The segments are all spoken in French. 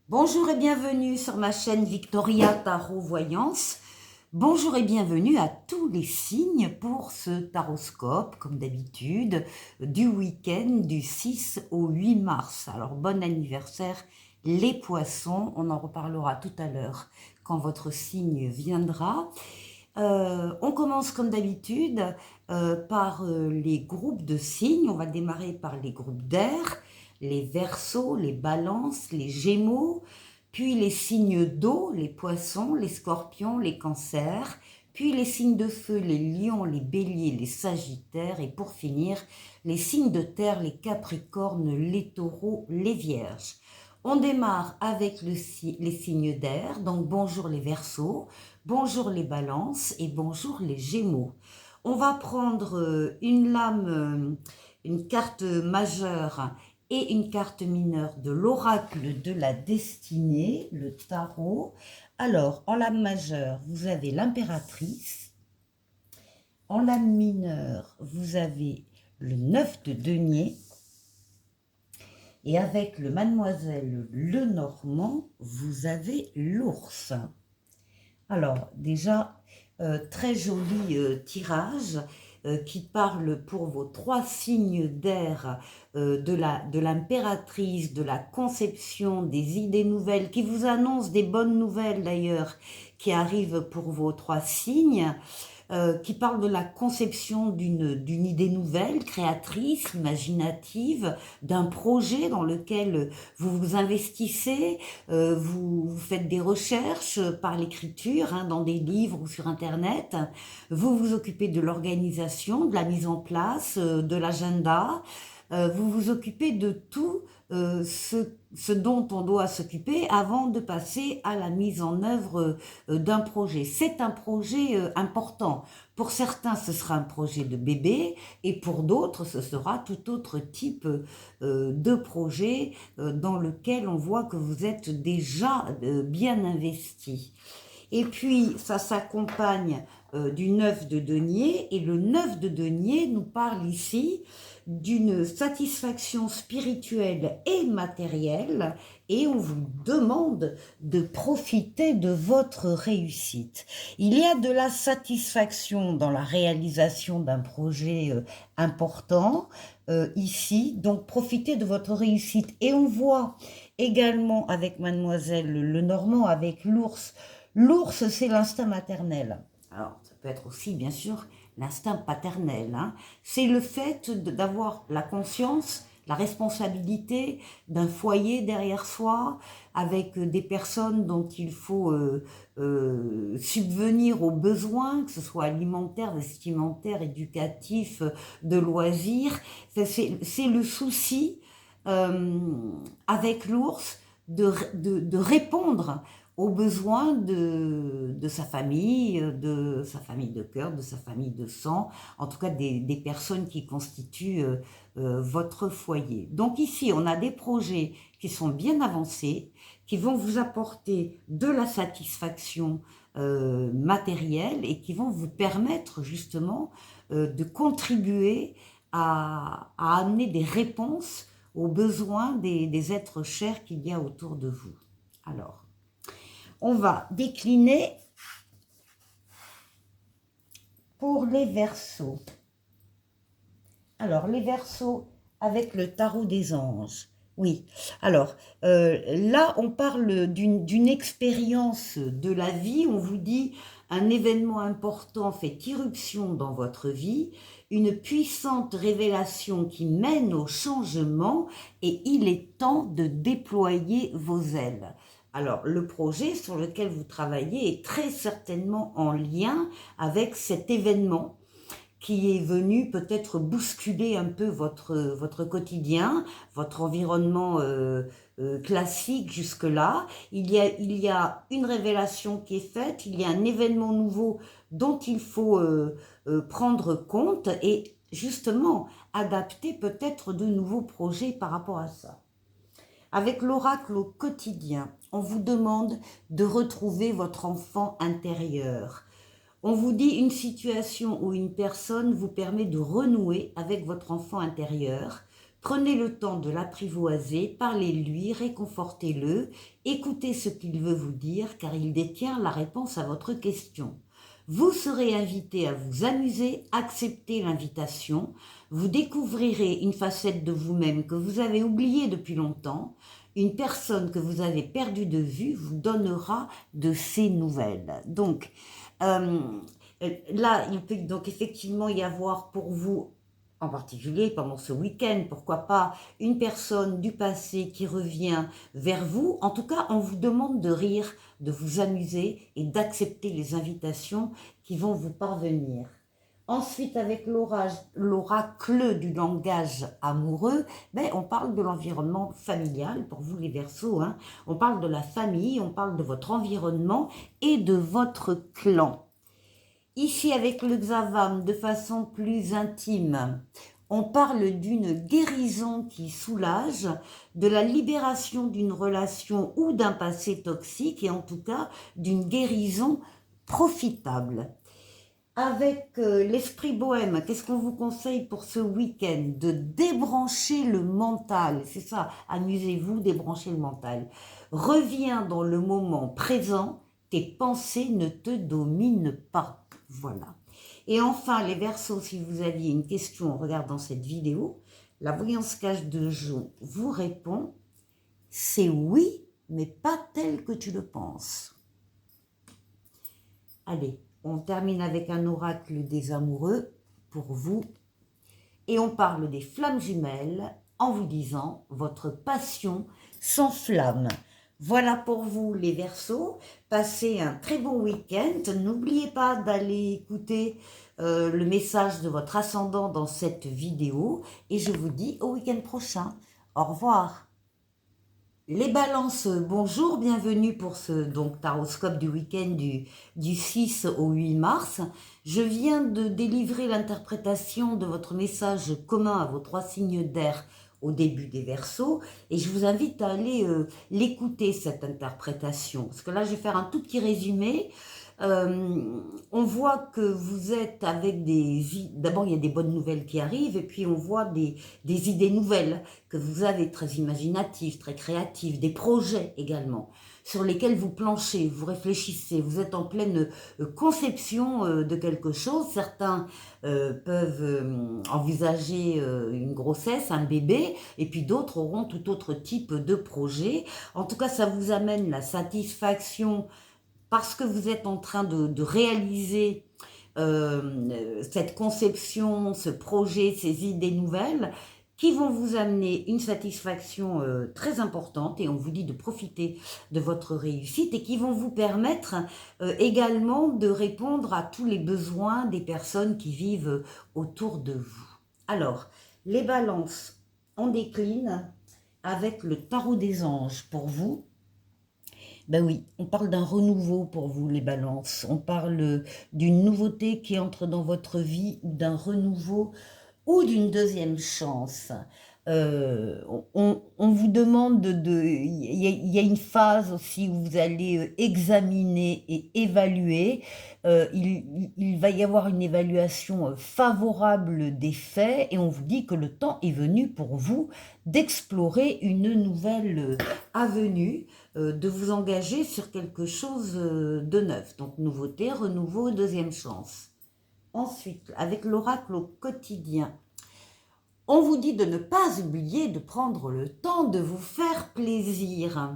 Bonjour et bienvenue sur ma chaîne Victoria Tarot Voyance. Bonjour et bienvenue à tous les signes pour ce taroscope, comme d'habitude, du week-end du 6 au 8 mars. Alors, bon anniversaire les poissons, on en reparlera tout à l'heure quand votre signe viendra. On commence comme d'habitude par les groupes de signes. On va démarrer par les groupes d'air, les Verseaux, les Balances, les Gémeaux, puis les signes d'eau, les Poissons, les Scorpions, les Cancers, puis les signes de feu, les Lions, les Béliers, les Sagittaires, et pour finir, les signes de terre, les Capricornes, les Taureaux, les Vierges. On démarre avec les signes d'air, donc bonjour les Verseaux, bonjour les Balances et bonjour les Gémeaux. On va prendre une lame, une carte majeure et une carte mineure de l'oracle de la destinée, le tarot. Alors, en lame majeure, vous avez l'impératrice. En lame mineure, vous avez le 9 de denier. Et avec le mademoiselle Lenormand, vous avez l'ours. Alors, déjà, très joli tirage qui parle pour vos trois signes d'air de l'impératrice, de la conception, des idées nouvelles, qui vous annonce des bonnes nouvelles d'ailleurs, qui arrivent pour vos trois signes. Qui parle de la conception d'une idée nouvelle, créatrice, imaginative, d'un projet dans lequel vous vous investissez, vous faites des recherches par l'écriture, hein, dans des livres ou sur Internet, vous vous occupez de l'organisation, de la mise en place, de l'agenda, vous vous occupez de tout ce dont on doit s'occuper avant de passer à la mise en œuvre d'un projet. C'est un projet important. Pour certains, ce sera un projet de bébé et pour d'autres, ce sera tout autre type de projet dans lequel on voit que vous êtes déjà bien investi. Et puis, ça s'accompagne du 9 de denier. Et le 9 de denier nous parle ici d'une satisfaction spirituelle et matérielle. Et on vous demande de profiter de votre réussite. Il y a de la satisfaction dans la réalisation d'un projet important ici. Donc, profitez de votre réussite. Et on voit également avec mademoiselle Lenormand, avec l'ours. L'ours, c'est l'instinct maternel. Alors, ça peut être aussi, bien sûr, l'instinct paternel. Hein. C'est le fait d'avoir la conscience, la responsabilité d'un foyer derrière soi, avec des personnes dont il faut subvenir aux besoins, que ce soit alimentaire, vestimentaire, éducatif, de loisirs. C'est le souci avec l'ours de répondre aux besoins de sa famille de cœur, de sa famille de sang, en tout cas des personnes qui constituent votre foyer. Donc ici, on a des projets qui sont bien avancés, qui vont vous apporter de la satisfaction matérielle et qui vont vous permettre justement de contribuer à amener des réponses aux besoins des êtres chers qu'il y a autour de vous. Alors, on va décliner pour les Verseaux. Alors, les Verseaux avec le tarot des anges. Oui, alors là, on parle d'une expérience de la vie. On vous dit un événement important fait irruption dans votre vie, une puissante révélation qui mène au changement et il est temps de déployer vos ailes. Alors, le projet sur lequel vous travaillez est très certainement en lien avec cet événement qui est venu peut-être bousculer un peu votre quotidien, votre environnement classique jusque-là. Il y a une révélation qui est faite, il y a un événement nouveau dont il faut prendre compte et justement adapter peut-être de nouveaux projets par rapport à ça. Avec l'oracle au quotidien, on vous demande de retrouver votre enfant intérieur. On vous dit une situation ou une personne vous permet de renouer avec votre enfant intérieur. Prenez le temps de l'apprivoiser, parlez-lui, réconfortez-le, écoutez ce qu'il veut vous dire car il détient la réponse à votre question. Vous serez invité à vous amuser, acceptez l'invitation, vous découvrirez une facette de vous-même que vous avez oubliée depuis longtemps, une personne que vous avez perdue de vue vous donnera de ses nouvelles. Donc, là, il peut donc effectivement y avoir pour vous, en particulier pendant ce week-end, pourquoi pas, une personne du passé qui revient vers vous. En tout cas, on vous demande de rire, de vous amuser et d'accepter les invitations qui vont vous parvenir. Ensuite, avec l'oracle du langage amoureux, on parle de l'environnement familial, pour vous les Verseaux, hein. On parle de la famille, on parle de votre environnement et de votre clan. Ici, avec le Xavam, de façon plus intime, on parle d'une guérison qui soulage, de la libération d'une relation ou d'un passé toxique, et en tout cas, d'une guérison profitable. Avec l'esprit bohème, qu'est-ce qu'on vous conseille pour ce week-end? De débrancher le mental, c'est ça, amusez-vous, débranchez le mental. Reviens dans le moment présent, tes pensées ne te dominent pas. Voilà. Et enfin, les Verseaux, si vous aviez une question en regardant cette vidéo, la voyance cache de Jo vous répond, c'est oui, mais pas tel que tu le penses. Allez, on termine avec un oracle des amoureux pour vous. Et on parle des flammes jumelles en vous disant, votre passion s'enflamme. Voilà pour vous les Verseaux, passez un très bon week-end, n'oubliez pas d'aller écouter le message de votre ascendant dans cette vidéo et je vous dis au week-end prochain, au revoir. Les balances, bonjour, bienvenue pour ce taroscope du week-end du 6 au 8 mars. Je viens de délivrer l'interprétation de votre message commun à vos 3 signes d'air au début des Verseaux et je vous invite à aller l'écouter cette interprétation parce que là je vais faire un tout petit résumé. On voit que vous êtes avec d'abord il y a des bonnes nouvelles qui arrivent et puis on voit des idées nouvelles que vous avez très imaginatives, très créatives, des projets également sur lesquels vous planchez, vous réfléchissez, vous êtes en pleine conception de quelque chose. Certains peuvent envisager une grossesse, un bébé, et puis d'autres auront tout autre type de projet. En tout cas, ça vous amène la satisfaction parce que vous êtes en train de réaliser cette conception, ce projet, ces idées nouvelles qui vont vous amener une satisfaction très importante et on vous dit de profiter de votre réussite et qui vont vous permettre également de répondre à tous les besoins des personnes qui vivent autour de vous. Alors, les balances, on décline avec le tarot des anges pour vous. Ben oui, on parle d'un renouveau pour vous, les balances. On parle d'une nouveauté qui entre dans votre vie, ou d'un renouveau, ou d'une deuxième chance. On vous demande il y a une phase aussi où vous allez examiner et évaluer. Il va y avoir une évaluation favorable des faits et on vous dit que le temps est venu pour vous d'explorer une nouvelle avenue, de vous engager sur quelque chose de neuf. Donc nouveauté, renouveau, deuxième chance. Ensuite, avec l'oracle au quotidien, on vous dit de ne pas oublier de prendre le temps de vous faire plaisir.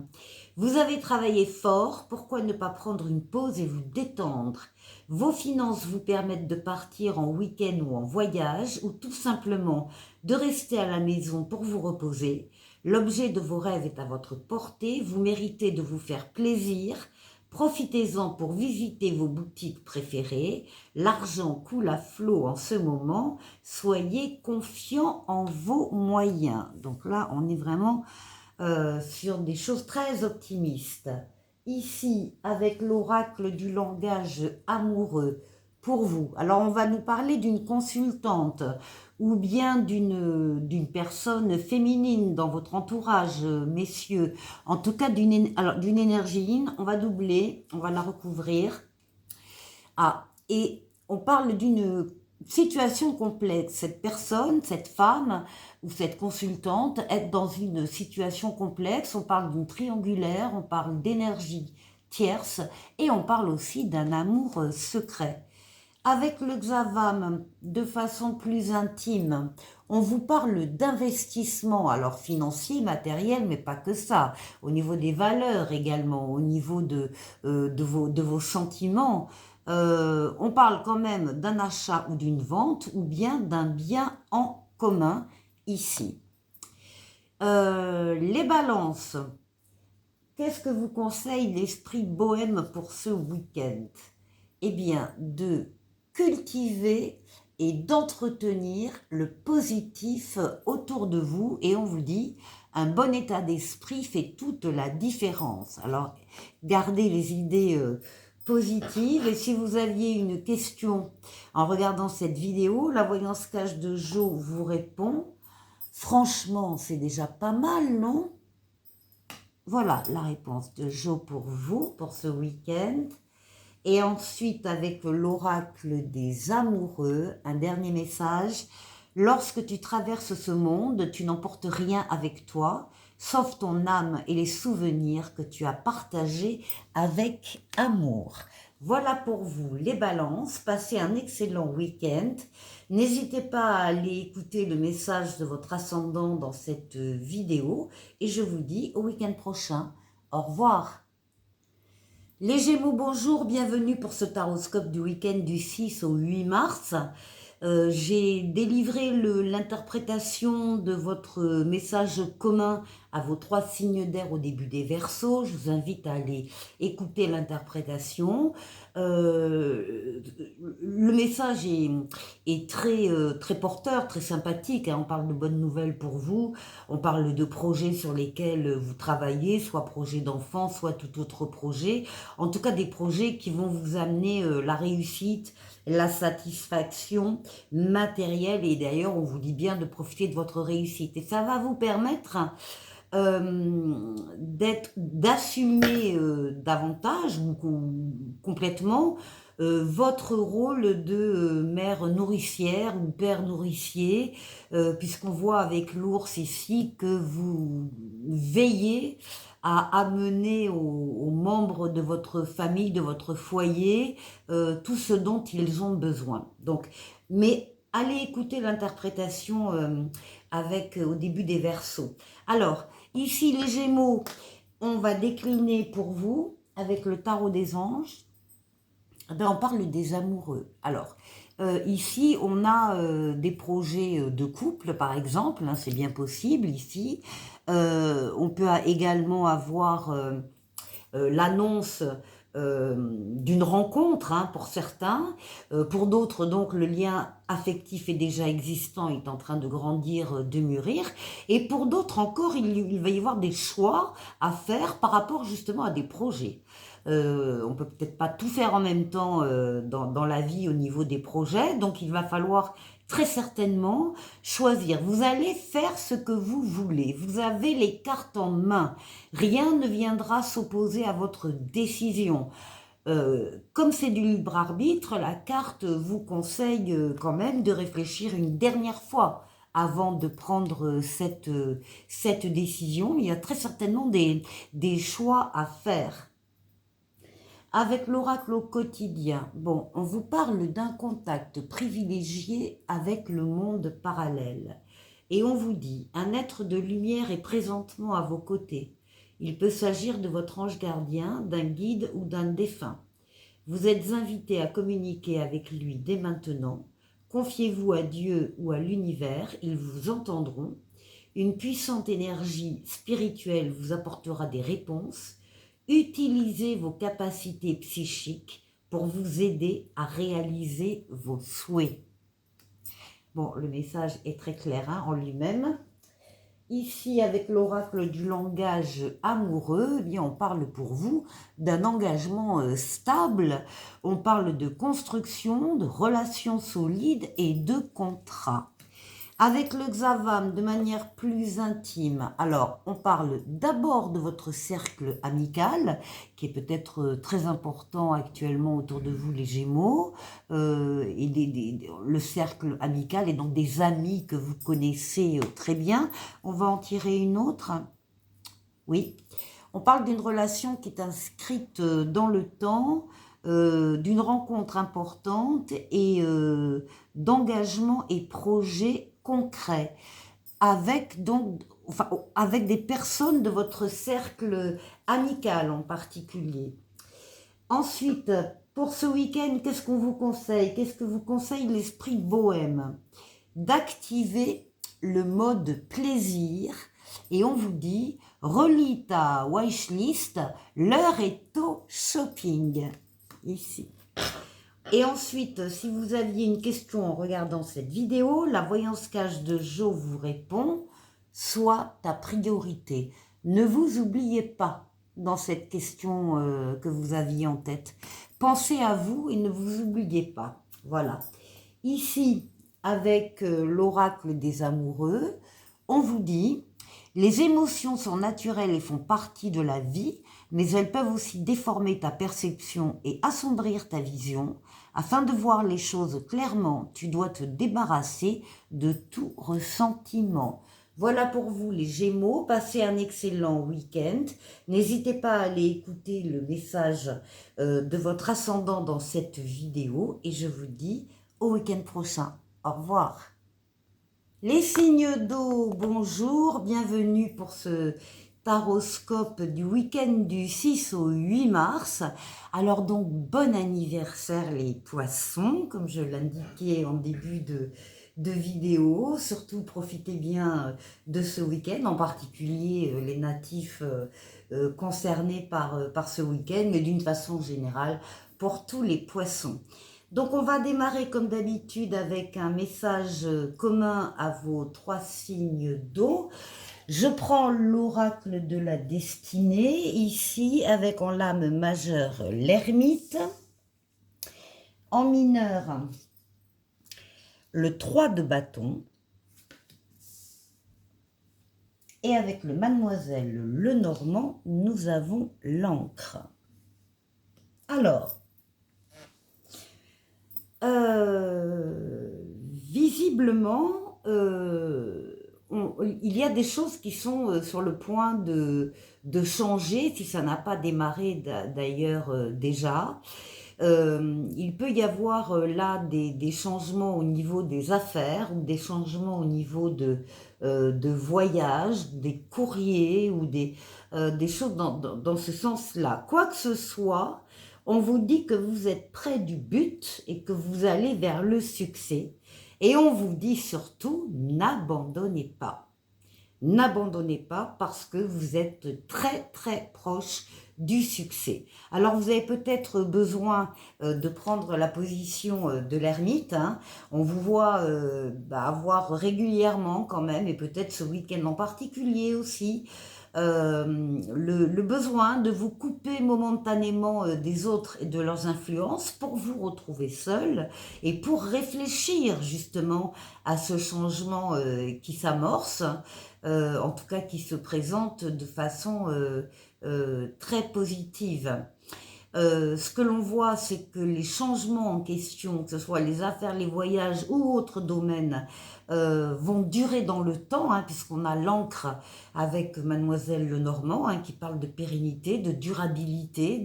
Vous avez travaillé fort, pourquoi ne pas prendre une pause et vous détendre? Vos finances vous permettent de partir en week-end ou en voyage, ou tout simplement de rester à la maison pour vous reposer. L'objet de vos rêves est à votre portée, vous méritez de vous faire plaisir. Profitez-en pour visiter vos boutiques préférées. L'argent coule à flot en ce moment. Soyez confiants en vos moyens. Donc là, on est vraiment sur des choses très optimistes. Ici, avec l'oracle du langage amoureux, pour vous. Alors, on va nous parler d'une consultante ou bien d'une personne féminine dans votre entourage, messieurs. En tout cas, d'une énergie yin, on va doubler, on va la recouvrir. Ah, et on parle d'une situation complexe. Cette personne, cette femme ou cette consultante est dans une situation complexe. On parle d'une triangulaire, on parle d'énergie tierce et on parle aussi d'un amour secret. Avec le Xavam, de façon plus intime, on vous parle d'investissement, alors financier, matériel, mais pas que ça, au niveau des valeurs également, au niveau de vos sentiments. On parle quand même d'un achat ou d'une vente, ou bien d'un bien en commun ici. Les balances, qu'est-ce que vous conseille l'esprit bohème pour ce week-end? Eh bien, de cultiver et d'entretenir le positif autour de vous. Et on vous dit, un bon état d'esprit fait toute la différence. Alors, gardez les idées positives. Et si vous aviez une question en regardant cette vidéo, la voyance cache de Jo vous répond. Franchement, c'est déjà pas mal, non? Voilà la réponse de Jo pour vous, pour ce week-end. Et ensuite, avec l'oracle des amoureux, un dernier message. Lorsque tu traverses ce monde, tu n'emportes rien avec toi, sauf ton âme et les souvenirs que tu as partagés avec amour. Voilà pour vous les balances. Passez un excellent week-end. N'hésitez pas à aller écouter le message de votre ascendant dans cette vidéo. Et je vous dis au week-end prochain. Au revoir. Les Gémeaux, bonjour, bienvenue pour ce taroscope du week-end du 6 au 8 mars. J'ai délivré l'interprétation de votre message commun à vos 3 signes d'air au début des Verseaux. Je vous invite à aller écouter l'interprétation. Le message est très porteur, très sympathique. Hein. On parle de bonnes nouvelles pour vous. On parle de projets sur lesquels vous travaillez, soit projet d'enfant, soit tout autre projet. En tout cas, des projets qui vont vous amener la réussite, la satisfaction matérielle. Et d'ailleurs, on vous dit bien de profiter de votre réussite. Et ça va vous permettre d'assumer davantage ou complètement votre rôle de mère nourricière ou père nourricier, puisqu'on voit avec l'ours ici que vous veillez à amener aux membres de votre famille, de votre foyer, tout ce dont ils ont besoin. Donc, mais allez écouter l'interprétation au début des Verseaux. Alors, ici les Gémeaux, on va décliner pour vous avec le tarot des anges. On parle des amoureux. Alors, ici, on a des projets de couple, par exemple, hein, c'est bien possible ici. On peut également avoir l'annonce d'une rencontre, hein, pour certains. Pour d'autres, donc, le lien affectif est déjà existant, est en train de grandir, de mûrir. Et pour d'autres encore, il va y avoir des choix à faire par rapport justement à des projets. On peut peut-être pas tout faire en même temps dans la vie au niveau des projets, donc il va falloir très certainement choisir. Vous allez faire ce que vous voulez, vous avez les cartes en main, rien ne viendra s'opposer à votre décision. Comme c'est du libre arbitre, la carte vous conseille quand même de réfléchir une dernière fois avant de prendre cette décision. Il y a très certainement des choix à faire. Avec l'oracle au quotidien, bon, on vous parle d'un contact privilégié avec le monde parallèle. Et on vous dit, un être de lumière est présentement à vos côtés. Il peut s'agir de votre ange gardien, d'un guide ou d'un défunt. Vous êtes invité à communiquer avec lui dès maintenant. Confiez-vous à Dieu ou à l'univers, ils vous entendront. Une puissante énergie spirituelle vous apportera des réponses. Utilisez vos capacités psychiques pour vous aider à réaliser vos souhaits. Bon, le message est très clair hein, en lui-même. Ici, avec l'oracle du langage amoureux, eh bien, on parle pour vous d'un engagement stable. On parle de construction, de relations solides et de contrats. Avec le Xavam, de manière plus intime, alors on parle d'abord de votre cercle amical, qui est peut-être très important actuellement autour de vous, les Gémeaux, et le cercle amical, et donc des amis que vous connaissez très bien. On va en tirer une autre. Oui, on parle d'une relation qui est inscrite dans le temps, d'une rencontre importante et d'engagement et projets concrets avec donc avec des personnes de votre cercle amical en particulier. Ensuite, pour ce week-end, qu'est-ce qu'on vous conseille? Qu'est-ce que vous conseille l'esprit bohème? D'activer le mode plaisir et on vous dit relis ta wishlist, l'heure est au shopping. Ici. Et ensuite, si vous aviez une question en regardant cette vidéo, la voyance cache de Jo vous répond, sois ta priorité. Ne vous oubliez pas dans cette question que vous aviez en tête. Pensez à vous et ne vous oubliez pas. Voilà. Ici, avec l'oracle des amoureux, on vous dit, les émotions sont naturelles et font partie de la vie, mais elles peuvent aussi déformer ta perception et assombrir ta vision. Afin de voir les choses clairement, tu dois te débarrasser de tout ressentiment. Voilà pour vous les Gémeaux, passez un excellent week-end. N'hésitez pas à aller écouter le message de votre ascendant dans cette vidéo et je vous dis au week-end prochain. Au revoir. Les signes d'eau, bonjour, bienvenue pour ce taroscope du week-end du 6 au 8 mars. Alors donc, bon anniversaire les poissons, comme je l'indiquais en début de vidéo. Surtout, profitez bien de ce week-end, en particulier les natifs concernés par ce week-end, mais d'une façon générale, pour tous les poissons. Donc, on va démarrer comme d'habitude avec un message commun à vos 3 signes d'eau. Je prends l'oracle de la destinée, ici, avec en lame majeure l'ermite. En mineur, le 3 de bâton. Et avec le mademoiselle le normand, nous avons l'encre. Alors, visiblement, il y a des choses qui sont sur le point de changer, si ça n'a pas démarré d'ailleurs déjà. Il peut y avoir là des changements au niveau des affaires, ou des changements au niveau de voyages, des courriers, ou des choses dans ce sens-là. Quoi que ce soit, on vous dit que vous êtes près du but et que vous allez vers le succès. Et on vous dit surtout, n'abandonnez pas. N'abandonnez pas parce que vous êtes très très proche du succès. Alors vous avez peut-être besoin de prendre la position de l'ermite. Hein. On vous voit avoir régulièrement quand même, et peut-être ce week-end en particulier aussi, le besoin de vous couper momentanément des autres et de leurs influences pour vous retrouver seul et pour réfléchir justement à ce changement qui s'amorce, en tout cas qui se présente de façon très positive. Ce que l'on voit, c'est que les changements en question, que ce soit les affaires, les voyages ou autres domaines, vont durer dans le temps, hein, puisqu'on a l'encre avec Mademoiselle Lenormand, hein, qui parle de pérennité, de durabilité,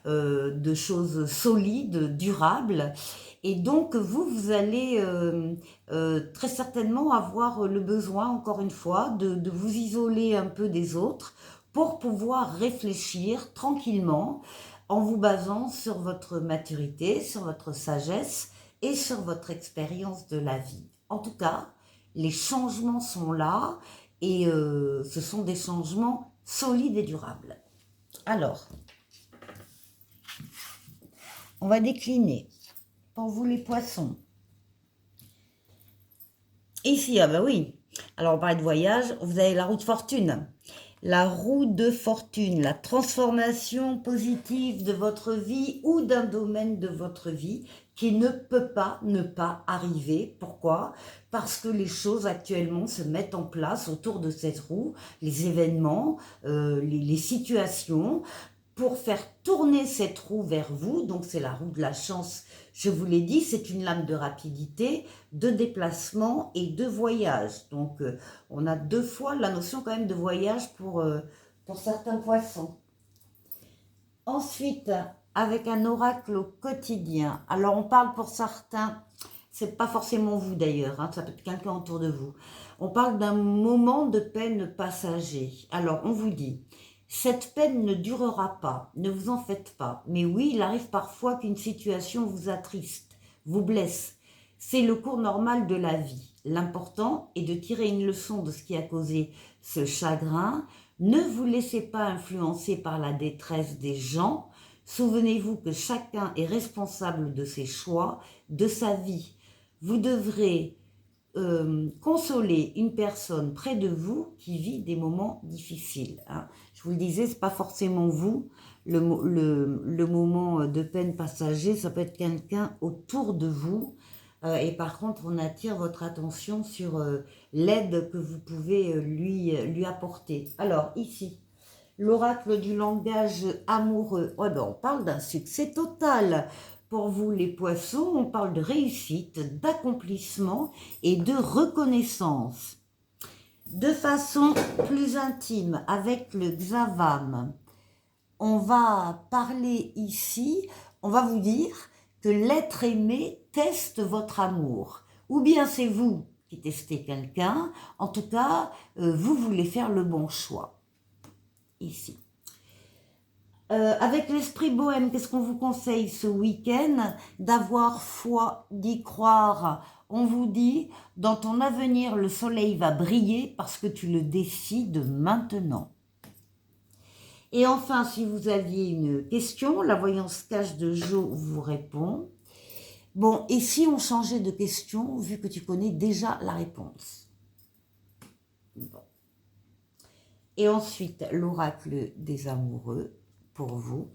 de choses solides, durables. Et donc, vous allez très certainement avoir le besoin, encore une fois, de vous isoler un peu des autres pour pouvoir réfléchir tranquillement en vous basant sur votre maturité, sur votre sagesse et sur votre expérience de la vie. En tout cas, les changements sont là et ce sont des changements solides et durables. Alors, on va décliner pour vous les poissons. Ici, ah bah oui, alors on parlait de voyage, vous avez la roue de fortune. La roue de fortune, la transformation positive de votre vie ou d'un domaine de votre vie qui ne peut pas ne pas arriver. Pourquoi? Parce que les choses actuellement se mettent en place autour de cette roue, les événements, les situations, pour faire tourner cette roue vers vous. Donc c'est la roue de la chance, je vous l'ai dit, c'est une lame de rapidité, de déplacement et de voyage. Donc on a deux fois la notion quand même de voyage pour certains poissons. Ensuite, avec un oracle au quotidien. Alors, on parle pour certains, c'est pas forcément vous d'ailleurs, hein, ça peut être quelqu'un autour de vous. On parle d'un moment de peine passager. Alors, on vous dit, cette peine ne durera pas, ne vous en faites pas. Mais oui, il arrive parfois qu'une situation vous attriste, vous blesse. C'est le cours normal de la vie. L'important est de tirer une leçon de ce qui a causé ce chagrin. Ne vous laissez pas influencer par la détresse des gens. Souvenez-vous que chacun est responsable de ses choix, de sa vie. Vous devrez consoler une personne près de vous qui vit des moments difficiles. Hein. Je vous le disais, ce n'est pas forcément vous. Le moment de peine passager, ça peut être quelqu'un autour de vous. Et par contre, on attire votre attention sur l'aide que vous pouvez lui apporter. Alors, ici, l'oracle du langage amoureux. Oh ben, on parle d'un succès total. Pour vous, les poissons, on parle de réussite, d'accomplissement et de reconnaissance. De façon plus intime, avec le Xavam, on va parler ici, on va vous dire que l'être aimé teste votre amour. Ou bien c'est vous qui testez quelqu'un, en tout cas, vous voulez faire le bon choix. Ici. Avec l'esprit bohème, qu'est-ce qu'on vous conseille ce week-end? D'avoir foi, d'y croire. On vous dit, dans ton avenir, le soleil va briller parce que tu le décides maintenant. Et enfin, si vous aviez une question, la voyance cache de Jo vous répond. Bon, et si on changeait de question, vu que tu connais déjà la réponse? Bon. Et ensuite, l'oracle des amoureux, pour vous,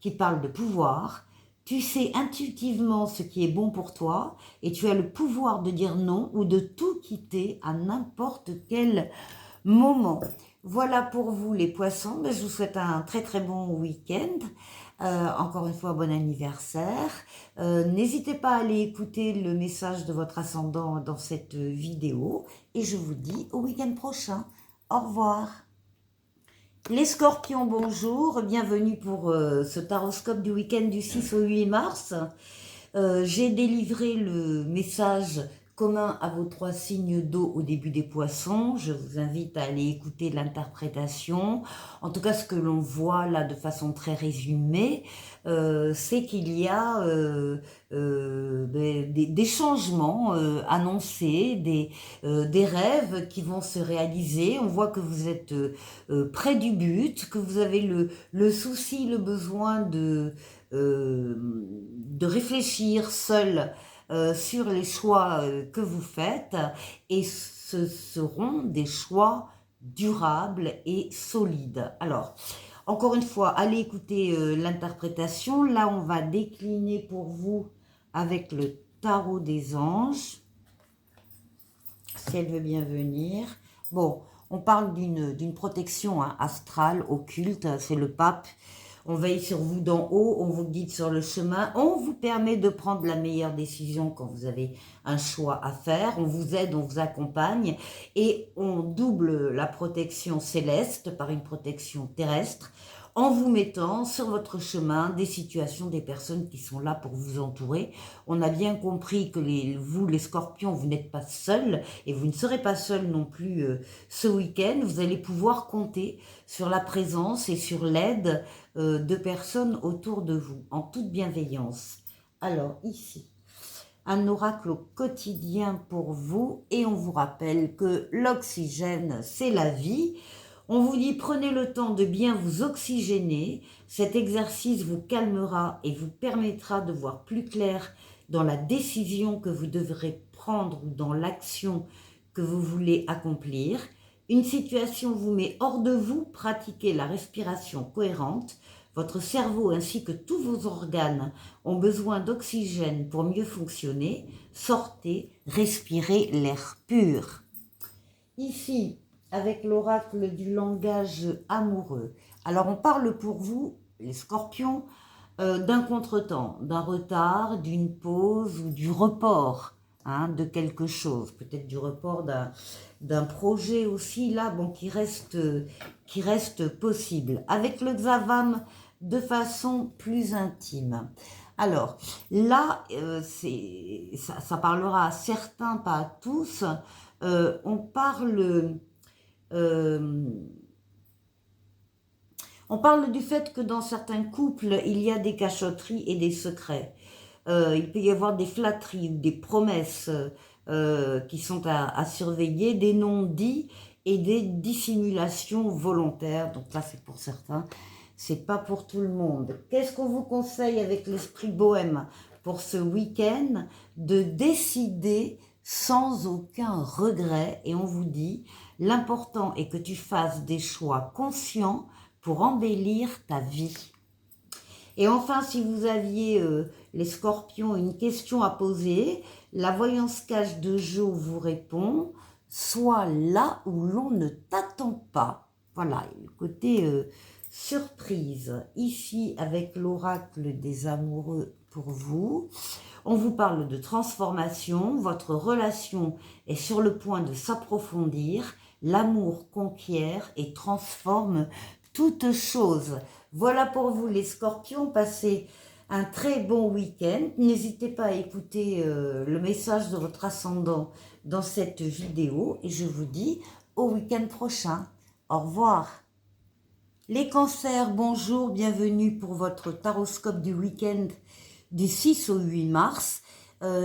qui parle de pouvoir. Tu sais intuitivement ce qui est bon pour toi et tu as le pouvoir de dire non ou de tout quitter à n'importe quel moment. Voilà pour vous les poissons. Je vous souhaite un très très bon week-end. Encore une fois, bon anniversaire. N'hésitez pas à aller écouter le message de votre ascendant dans cette vidéo. Et je vous dis au week-end prochain. Au revoir. Les scorpions, bonjour. Bienvenue pour ce taroscope du week-end du 6 au 8 mars. J'ai délivré le message commun à vos trois signes d'eau au début des poissons. Je vous invite à aller écouter l'interprétation. En tout cas, ce que l'on voit là de façon très résumée, c'est qu'il y a des changements annoncés, des rêves qui vont se réaliser. On voit que vous êtes près du but, que vous avez le souci, le besoin de réfléchir seul sur les choix que vous faites, et ce seront des choix durables et solides. Alors, encore une fois, allez écouter l'interprétation. Là, on va décliner pour vous avec le tarot des anges, si elle veut bien venir. Bon, on parle d'une protection astrale, occulte, c'est le pape. On veille sur vous d'en haut, on vous guide sur le chemin, on vous permet de prendre la meilleure décision quand vous avez un choix à faire, on vous aide, on vous accompagne et on double la protection céleste par une protection terrestre en vous mettant sur votre chemin des situations, des personnes qui sont là pour vous entourer. On a bien compris que vous, les scorpions, vous n'êtes pas seuls et vous ne serez pas seuls non plus ce week-end. Vous allez pouvoir compter sur la présence et sur l'aide de personnes autour de vous, en toute bienveillance. Alors, ici, un oracle au quotidien pour vous, et on vous rappelle que l'oxygène, c'est la vie. On vous dit, prenez le temps de bien vous oxygéner. Cet exercice vous calmera et vous permettra de voir plus clair dans la décision que vous devrez prendre ou dans l'action que vous voulez accomplir. Une situation vous met hors de vous, pratiquez la respiration cohérente. Votre cerveau ainsi que tous vos organes ont besoin d'oxygène pour mieux fonctionner. Sortez, respirez l'air pur. Ici, avec l'oracle du langage amoureux. Alors, on parle pour vous, les scorpions, d'un contretemps, d'un retard, d'une pause ou du report de quelque chose. Peut-être du report d'un projet aussi, là, bon, qui reste possible. Avec le Xavam, de façon plus intime. Alors, là, ça parlera à certains, pas à tous. On parle du fait que dans certains couples, il y a des cachotteries et des secrets. Il peut y avoir des flatteries ou des promesses qui sont à surveiller, des non-dits et des dissimulations volontaires. Donc là, c'est pour certains, c'est pas pour tout le monde. Qu'est-ce qu'on vous conseille avec l'esprit bohème pour ce week-end? De décider sans aucun regret, et on vous dit, l'important est que tu fasses des choix conscients pour embellir ta vie. Et enfin, si vous aviez, les scorpions, une question à poser, la voyance cache de Jo vous répond, sois là où l'on ne t'attend pas. Voilà, le côté surprise. Ici, avec l'oracle des amoureux pour vous, on vous parle de transformation, votre relation est sur le point de s'approfondir, l'amour conquiert et transforme toute chose. Voilà pour vous les scorpions, passez un très bon week-end. N'hésitez pas à écouter le message de votre ascendant dans cette vidéo et je vous dis au week-end prochain. Au revoir. Les cancers, bonjour, bienvenue pour votre taroscope du week-end du 6 au 8 mars.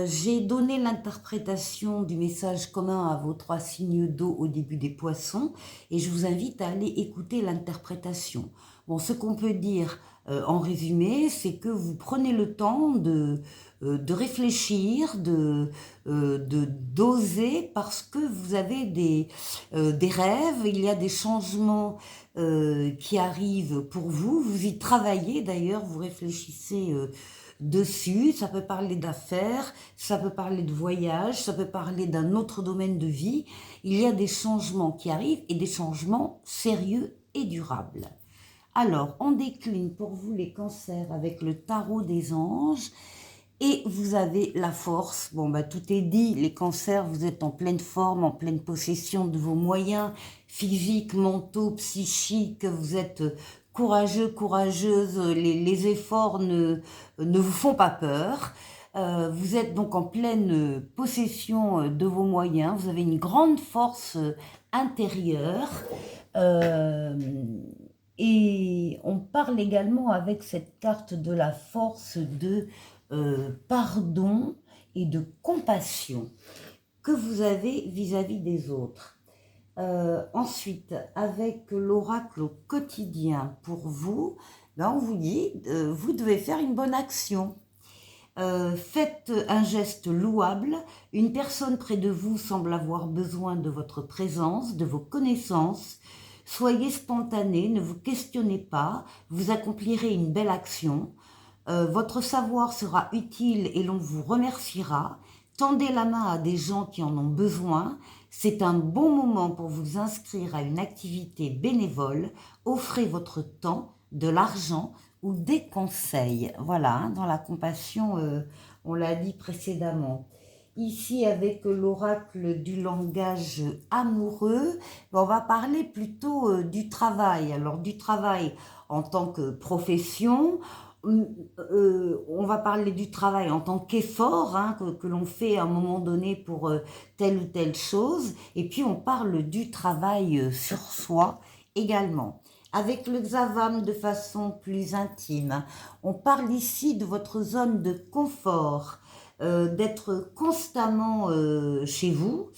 J'ai donné l'interprétation du message commun à vos 3 signes d'eau au début des poissons et je vous invite à aller écouter l'interprétation. Bon, ce qu'on peut dire en résumé, c'est que vous prenez le temps de réfléchir, d'oser parce que vous avez des rêves, il y a des changements qui arrivent pour vous, vous y travaillez d'ailleurs, vous réfléchissez dessus, ça peut parler d'affaires, ça peut parler de voyage, ça peut parler d'un autre domaine de vie. Il y a des changements qui arrivent et des changements sérieux et durables. Alors, on décline pour vous les cancers avec le tarot des anges et vous avez la force. Bon, bah, tout est dit, les cancers, vous êtes en pleine forme, en pleine possession de vos moyens physiques, mentaux, psychiques, vous êtes courageux, courageuse, les efforts ne vous font pas peur. Vous êtes donc en pleine possession de vos moyens, vous avez une grande force intérieure et on parle également avec cette carte de la force de pardon et de compassion que vous avez vis-à-vis des autres. Ensuite, avec l'oracle au quotidien pour vous, ben on vous dit, vous devez faire une bonne action. Faites un geste louable, une personne près de vous semble avoir besoin de votre présence, de vos connaissances. Soyez spontané, ne vous questionnez pas, vous accomplirez une belle action. Votre savoir sera utile et l'on vous remerciera. Tendez la main à des gens qui en ont besoin. C'est un bon moment pour vous inscrire à une activité bénévole. Offrez votre temps, de l'argent ou des conseils. Voilà, dans la compassion, on l'a dit précédemment. Ici, avec l'oracle du langage amoureux, on va parler plutôt du travail. Alors, du travail en tant que profession, on va parler du travail en tant qu'effort que l'on fait à un moment donné pour telle ou telle chose. Et puis, on parle du travail sur soi également. Avec le Xavam de façon plus intime, on parle ici de votre zone de confort, d'être constamment chez vous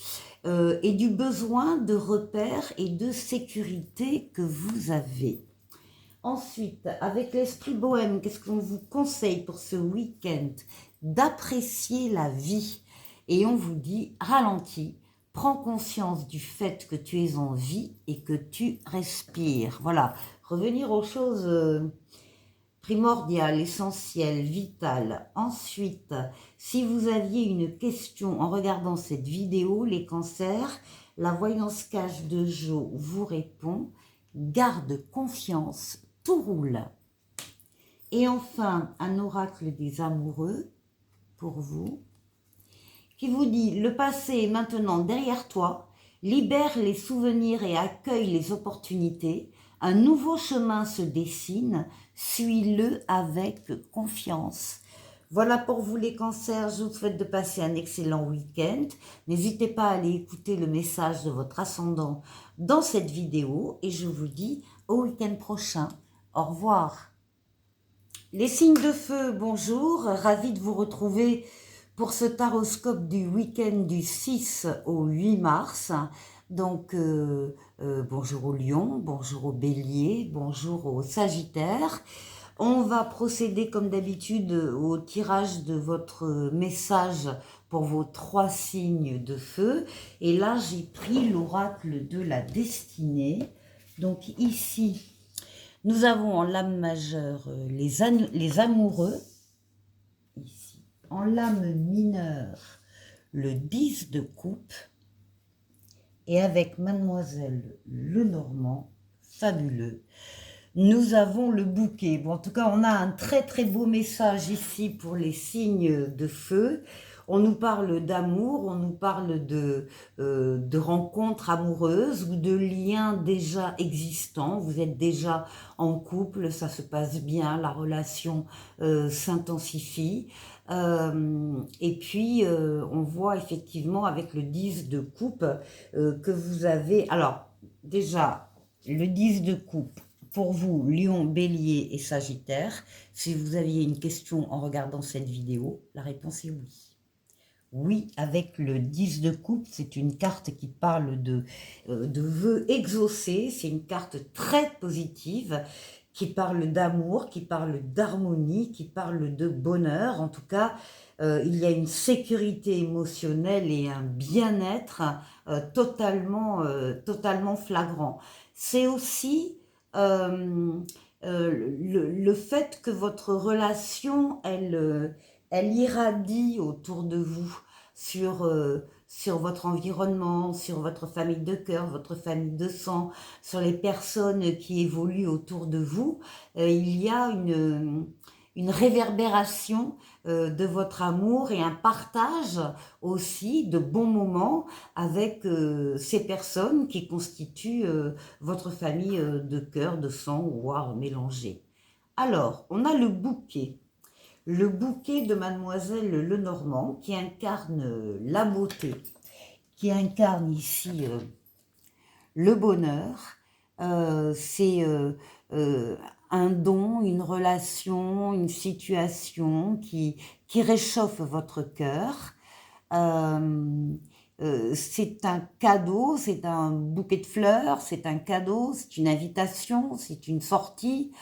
et du besoin de repères et de sécurité que vous avez. Ensuite, avec l'esprit bohème, qu'est-ce qu'on vous conseille pour ce week-end? D'apprécier la vie. Et on vous dit, ralentis, prends conscience du fait que tu es en vie et que tu respires. Voilà, revenir aux choses primordial, essentiel, vital. Ensuite, si vous aviez une question en regardant cette vidéo, les cancers, la voyance cache de Jo vous répond. Garde confiance, tout roule. Et enfin, un oracle des amoureux pour vous, qui vous dit: le passé est maintenant derrière toi, libère les souvenirs et accueille les opportunités. Un nouveau chemin se dessine, suis-le avec confiance. Voilà pour vous les cancers, je vous souhaite de passer un excellent week-end. N'hésitez pas à aller écouter le message de votre ascendant dans cette vidéo et je vous dis au week-end prochain. Au revoir. Les signes de feu, bonjour, ravi de vous retrouver pour ce taroscope du week-end du 6 au 8 mars. Donc, bonjour au Lion, bonjour au Bélier, bonjour au Sagittaire. On va procéder comme d'habitude au tirage de votre message pour vos 3 signes de feu. Et là, j'ai pris l'oracle de la destinée. Donc ici, nous avons en lame majeure les amoureux. Ici, en lame mineure, le 10 de coupe. Et avec Mademoiselle Lenormand, fabuleux, nous avons le bouquet. Bon, en tout cas, on a un très très beau message ici pour les signes de feu. On nous parle d'amour, on nous parle de rencontres amoureuses ou de liens déjà existants. Vous êtes déjà en couple, ça se passe bien, la relation s'intensifie. Et puis, on voit effectivement avec le 10 de coupe que vous avez... Alors, déjà, le 10 de coupe, pour vous, Lion, Bélier et Sagittaire, si vous aviez une question en regardant cette vidéo, la réponse est oui. Oui, avec le 10 de coupe, c'est une carte qui parle de vœux exaucés, c'est une carte très positive, qui parle d'amour, qui parle d'harmonie, qui parle de bonheur. En tout cas, il y a une sécurité émotionnelle et un bien-être totalement flagrant. C'est aussi le fait que votre relation, elle irradie autour de vous sur votre environnement, sur votre famille de cœur, votre famille de sang, sur les personnes qui évoluent autour de vous. Il y a une réverbération de votre amour et un partage aussi de bons moments avec ces personnes qui constituent votre famille de cœur, de sang, voire mélangée. Alors, on a le bouquet. Le bouquet de Mademoiselle Lenormand qui incarne la beauté, qui incarne ici le bonheur. C'est un don, une relation, une situation qui réchauffe votre cœur. C'est un cadeau, c'est un bouquet de fleurs, c'est un cadeau, c'est une invitation, c'est une sortie.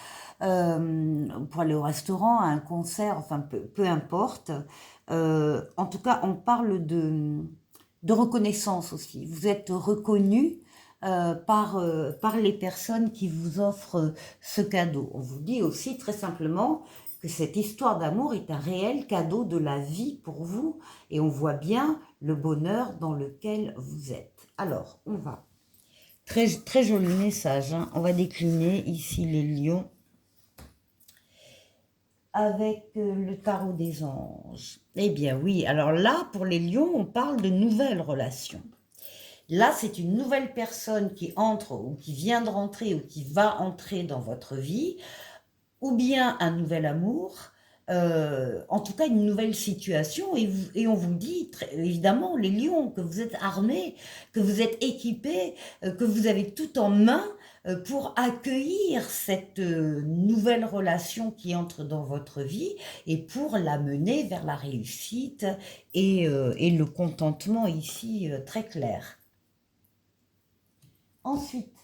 Pour aller au restaurant, à un concert, enfin peu importe. En tout cas, on parle de reconnaissance aussi. Vous êtes reconnu par les personnes qui vous offrent ce cadeau. On vous dit aussi très simplement que cette histoire d'amour est un réel cadeau de la vie pour vous et on voit bien le bonheur dans lequel vous êtes. Alors, on va. Très, très joli message, hein. On va décliner ici les lions avec le tarot des anges. Eh bien oui, alors là, pour les lions, on parle de nouvelles relations. Là, c'est une nouvelle personne qui entre ou qui vient de rentrer ou qui va entrer dans votre vie, ou bien un nouvel amour, en tout cas une nouvelle situation, et on vous dit, évidemment, les lions, que vous êtes armés, que vous êtes équipés, que vous avez tout en main pour accueillir cette nouvelle relation qui entre dans votre vie et pour la mener vers la réussite et le contentement ici très clair. Ensuite,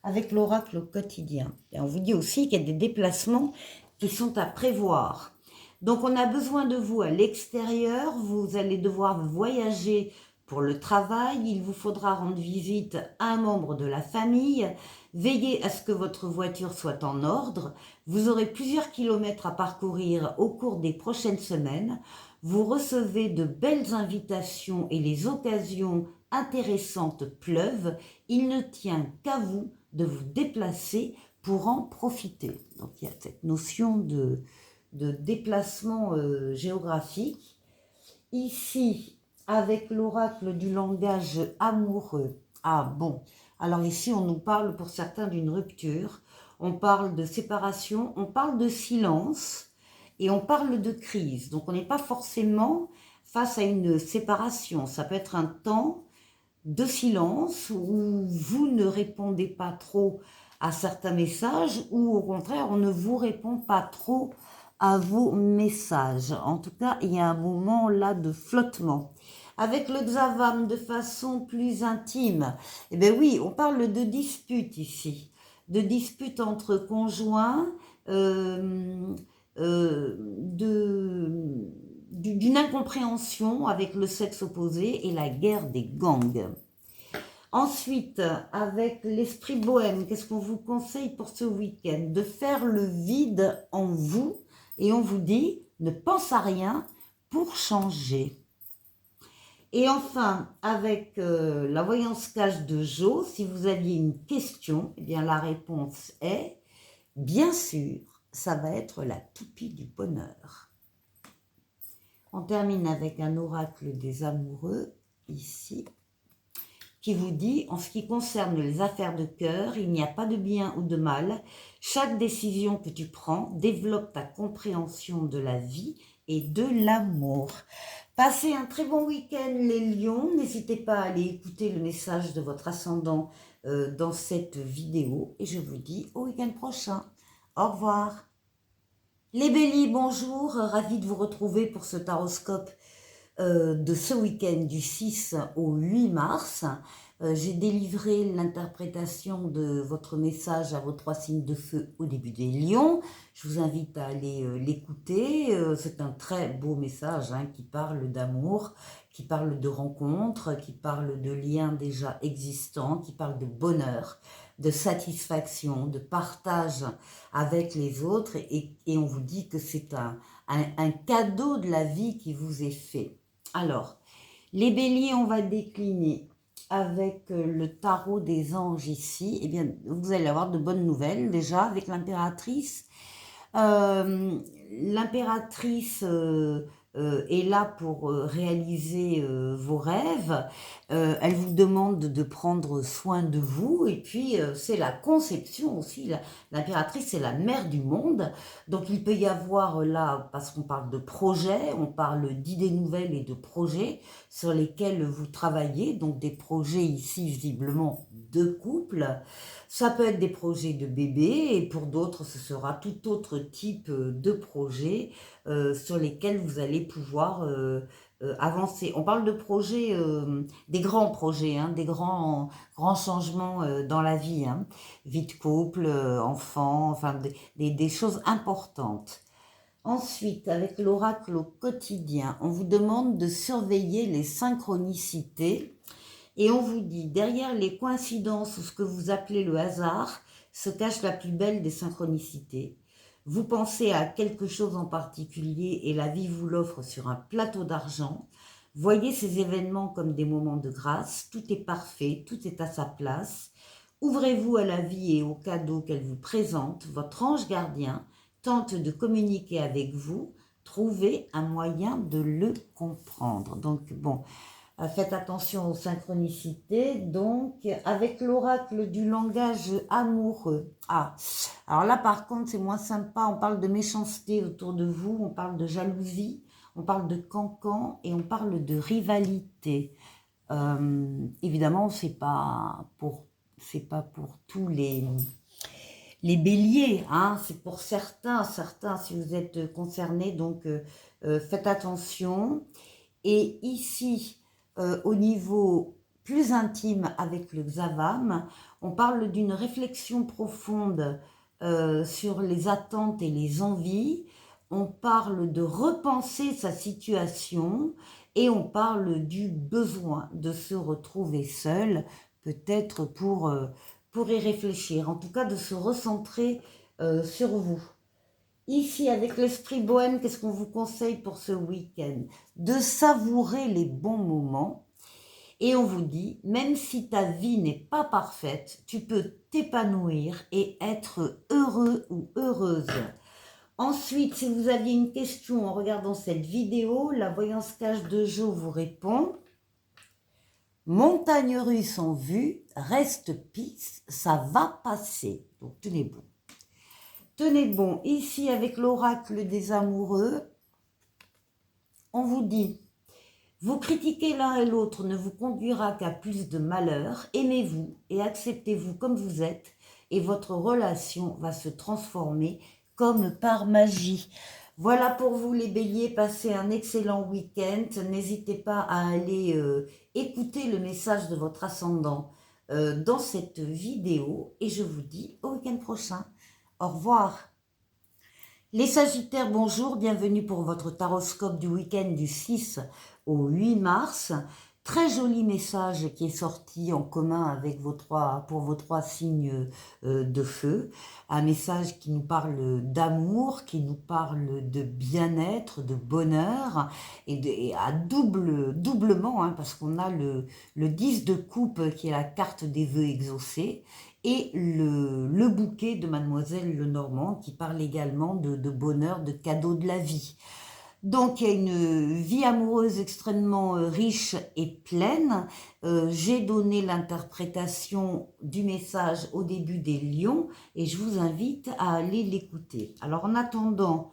avec l'oracle au quotidien, et on vous dit aussi qu'il y a des déplacements qui sont à prévoir. Donc on a besoin de vous à l'extérieur, vous allez devoir voyager Pour le travail, il vous faudra rendre visite à un membre de la famille. Veillez à ce que votre voiture soit en ordre. Vous aurez plusieurs kilomètres à parcourir au cours des prochaines semaines. Vous recevez de belles invitations et les occasions intéressantes pleuvent. Il ne tient qu'à vous de vous déplacer pour en profiter. Donc il y a cette notion de déplacement géographique. Ici, avec l'oracle du langage amoureux. Ah bon, alors ici on nous parle pour certains d'une rupture, on parle de séparation, on parle de silence et on parle de crise. Donc on n'est pas forcément face à une séparation, ça peut être un temps de silence où vous ne répondez pas trop à certains messages ou au contraire on ne vous répond pas trop à vos messages. En tout cas, il y a un moment là de flottement. Avec le Xavam de façon plus intime, eh bien oui, on parle de dispute ici, de dispute entre conjoints, d'une incompréhension avec le sexe opposé et la guerre des gangs. Ensuite, avec l'esprit bohème, qu'est-ce qu'on vous conseille pour ce week-end? De faire le vide en vous et on vous dit, ne pense à rien pour changer. Et enfin, avec la voyance cache de Jo, si vous aviez une question, eh bien la réponse est, bien sûr, ça va être la toupie du bonheur. On termine avec un oracle des amoureux, ici, qui vous dit, en ce qui concerne les affaires de cœur, il n'y a pas de bien ou de mal. Chaque décision que tu prends développe ta compréhension de la vie et de l'amour. Passez un très bon week-end les lions. N'hésitez pas à aller écouter le message de votre ascendant dans cette vidéo. Et je vous dis au week-end prochain. Au revoir. Les béliers, bonjour. Ravi de vous retrouver pour ce taroscope de ce week-end du 6 au 8 mars. J'ai délivré l'interprétation de votre message à vos 3 signes de feu au début des lions. Je vous invite à aller l'écouter. C'est un très beau message qui parle d'amour, qui parle de rencontres, qui parle de liens déjà existants, qui parle de bonheur, de satisfaction, de partage avec les autres. Et on vous dit que c'est un cadeau de la vie qui vous est fait. Alors, les béliers, on va décliner avec le tarot des anges ici. Eh bien, vous allez avoir de bonnes nouvelles déjà avec l'impératrice. L'impératrice est là pour réaliser vos rêves. Elle vous demande de prendre soin de vous. Et puis, c'est la conception aussi. L'impératrice, c'est la mère du monde. Donc, il peut y avoir là, parce qu'on parle de projets, on parle d'idées nouvelles et de projets sur lesquels vous travaillez. Donc, des projets ici, visiblement, de couple. Ça peut être des projets de bébé et pour d'autres, ce sera tout autre type de projet sur lesquels vous allez pouvoir avancer. On parle de projets, des grands projets, des grands changements dans la vie. Vie de couple, enfants, enfin des choses importantes. Ensuite, avec l'oracle au quotidien, on vous demande de surveiller les synchronicités. Et on vous dit, derrière les coïncidences ou ce que vous appelez le hasard, se cache la plus belle des synchronicités. Vous pensez à quelque chose en particulier et la vie vous l'offre sur un plateau d'argent. Voyez ces événements comme des moments de grâce. Tout est parfait, tout est à sa place. Ouvrez-vous à la vie et aux cadeaux qu'elle vous présente. Votre ange gardien tente de communiquer avec vous. Trouvez un moyen de le comprendre. Donc bon... Faites attention aux synchronicités, donc avec l'oracle du langage amoureux. Ah, alors là par contre c'est moins sympa, on parle de méchanceté autour de vous, on parle de jalousie, on parle de cancan et on parle de rivalité. Évidemment c'est pas pour tous les béliers, c'est pour certains si vous êtes concernés, donc faites attention. Et ici, au niveau plus intime avec le Xavam, on parle d'une réflexion profonde sur les attentes et les envies. On parle de repenser sa situation Et on parle du besoin de se retrouver seul, peut-être pour y réfléchir, en tout cas de se recentrer sur vous. Ici, avec l'esprit bohème, qu'est-ce qu'on vous conseille pour ce week-end? De savourer les bons moments. Et on vous dit, même si ta vie n'est pas parfaite, tu peux t'épanouir et être heureux ou heureuse. Ensuite, si vous aviez une question en regardant cette vidéo, la voyance cache de Jo vous répond. Montagne russe en vue, reste pisse, ça va passer. Donc tenez bon. Tenez bon, ici avec l'oracle des amoureux, on vous dit, vous critiquer l'un et l'autre ne vous conduira qu'à plus de malheur. Aimez-vous et acceptez-vous comme vous êtes et votre relation va se transformer comme par magie. Voilà pour vous les béliers, passez un excellent week-end. N'hésitez pas à aller écouter le message de votre ascendant dans cette vidéo et je vous dis au week-end prochain. Au revoir. Les Sagittaires, bonjour, bienvenue pour votre taroscope du week-end du 6 au 8 mars. Très joli message qui est sorti en commun avec pour vos trois signes de feu. Un message qui nous parle d'amour, qui nous parle de bien-être, de bonheur, et à doublement, hein, parce qu'on a le 10 de coupe qui est la carte des vœux exaucés, et le bouquet de Mademoiselle Lenormand qui parle également de bonheur, de cadeaux de la vie. Donc il y a une vie amoureuse extrêmement riche et pleine. J'ai donné l'interprétation du message au début des lions et je vous invite à aller l'écouter. Alors en attendant,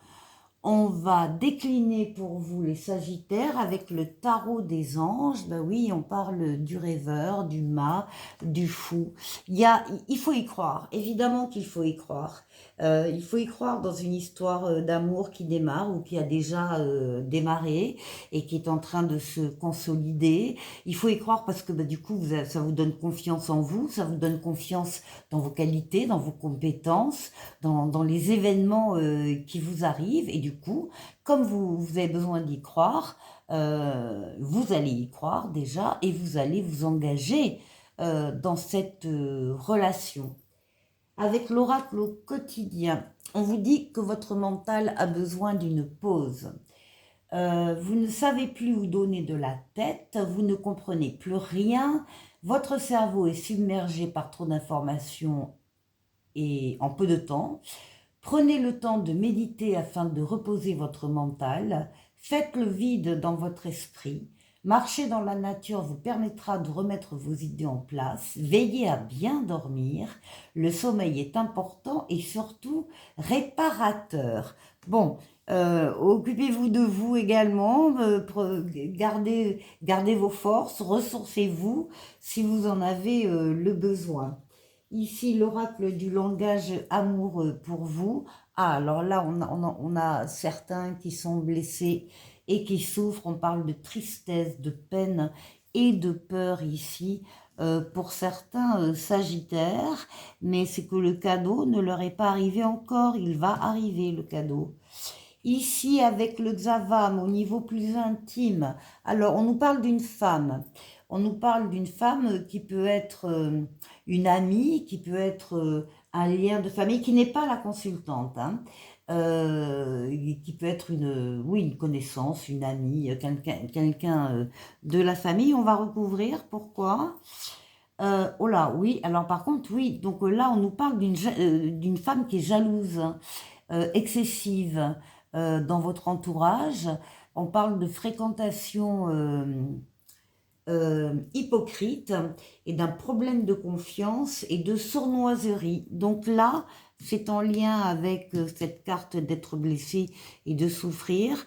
on va décliner pour vous les Sagittaires avec le tarot des anges. Ben oui, on parle du rêveur, du mât, du fou. Il faut y croire, évidemment qu'il faut y croire. Il faut y croire dans une histoire d'amour qui démarre ou qui a déjà démarré et qui est en train de se consolider. Il faut y croire parce que du coup, ça vous donne confiance en vous, ça vous donne confiance dans vos qualités, dans vos compétences, dans les événements qui vous arrivent. Et du coup, comme vous avez besoin d'y croire, vous allez y croire déjà et vous allez vous engager dans cette relation. Avec l'oracle au quotidien, on vous dit que votre mental a besoin d'une pause. Vous ne savez plus où donner de la tête, vous ne comprenez plus rien, votre cerveau est submergé par trop d'informations et en peu de temps. Prenez le temps de méditer afin de reposer votre mental, faites le vide dans votre esprit. Marcher dans la nature vous permettra de remettre vos idées en place. Veillez à bien dormir. Le sommeil est important et surtout réparateur. Bon, occupez-vous de vous également. Gardez vos forces. Ressourcez-vous si vous en avez le besoin. Ici, l'oracle du langage amoureux pour vous. Ah, alors là, on a certains qui sont blessés et qui souffrent. On parle de tristesse, de peine et de peur ici pour certains Sagittaires. Mais c'est que le cadeau ne leur est pas arrivé encore. Il va arriver, le cadeau. Ici, avec le Xavam, au niveau plus intime. Alors, on nous parle d'une femme. On nous parle d'une femme qui peut être une amie, qui peut être un lien de famille, qui n'est pas la consultante, hein, qui peut être une connaissance, une amie, quelqu'un de la famille. On va recouvrir, pourquoi oh là, oui, alors par contre, oui, donc là, on nous parle d'une femme qui est jalouse, excessive dans votre entourage. On parle de fréquentation hypocrite et d'un problème de confiance et de sournoiserie. Donc là, c'est en lien avec cette carte d'être blessé et de souffrir.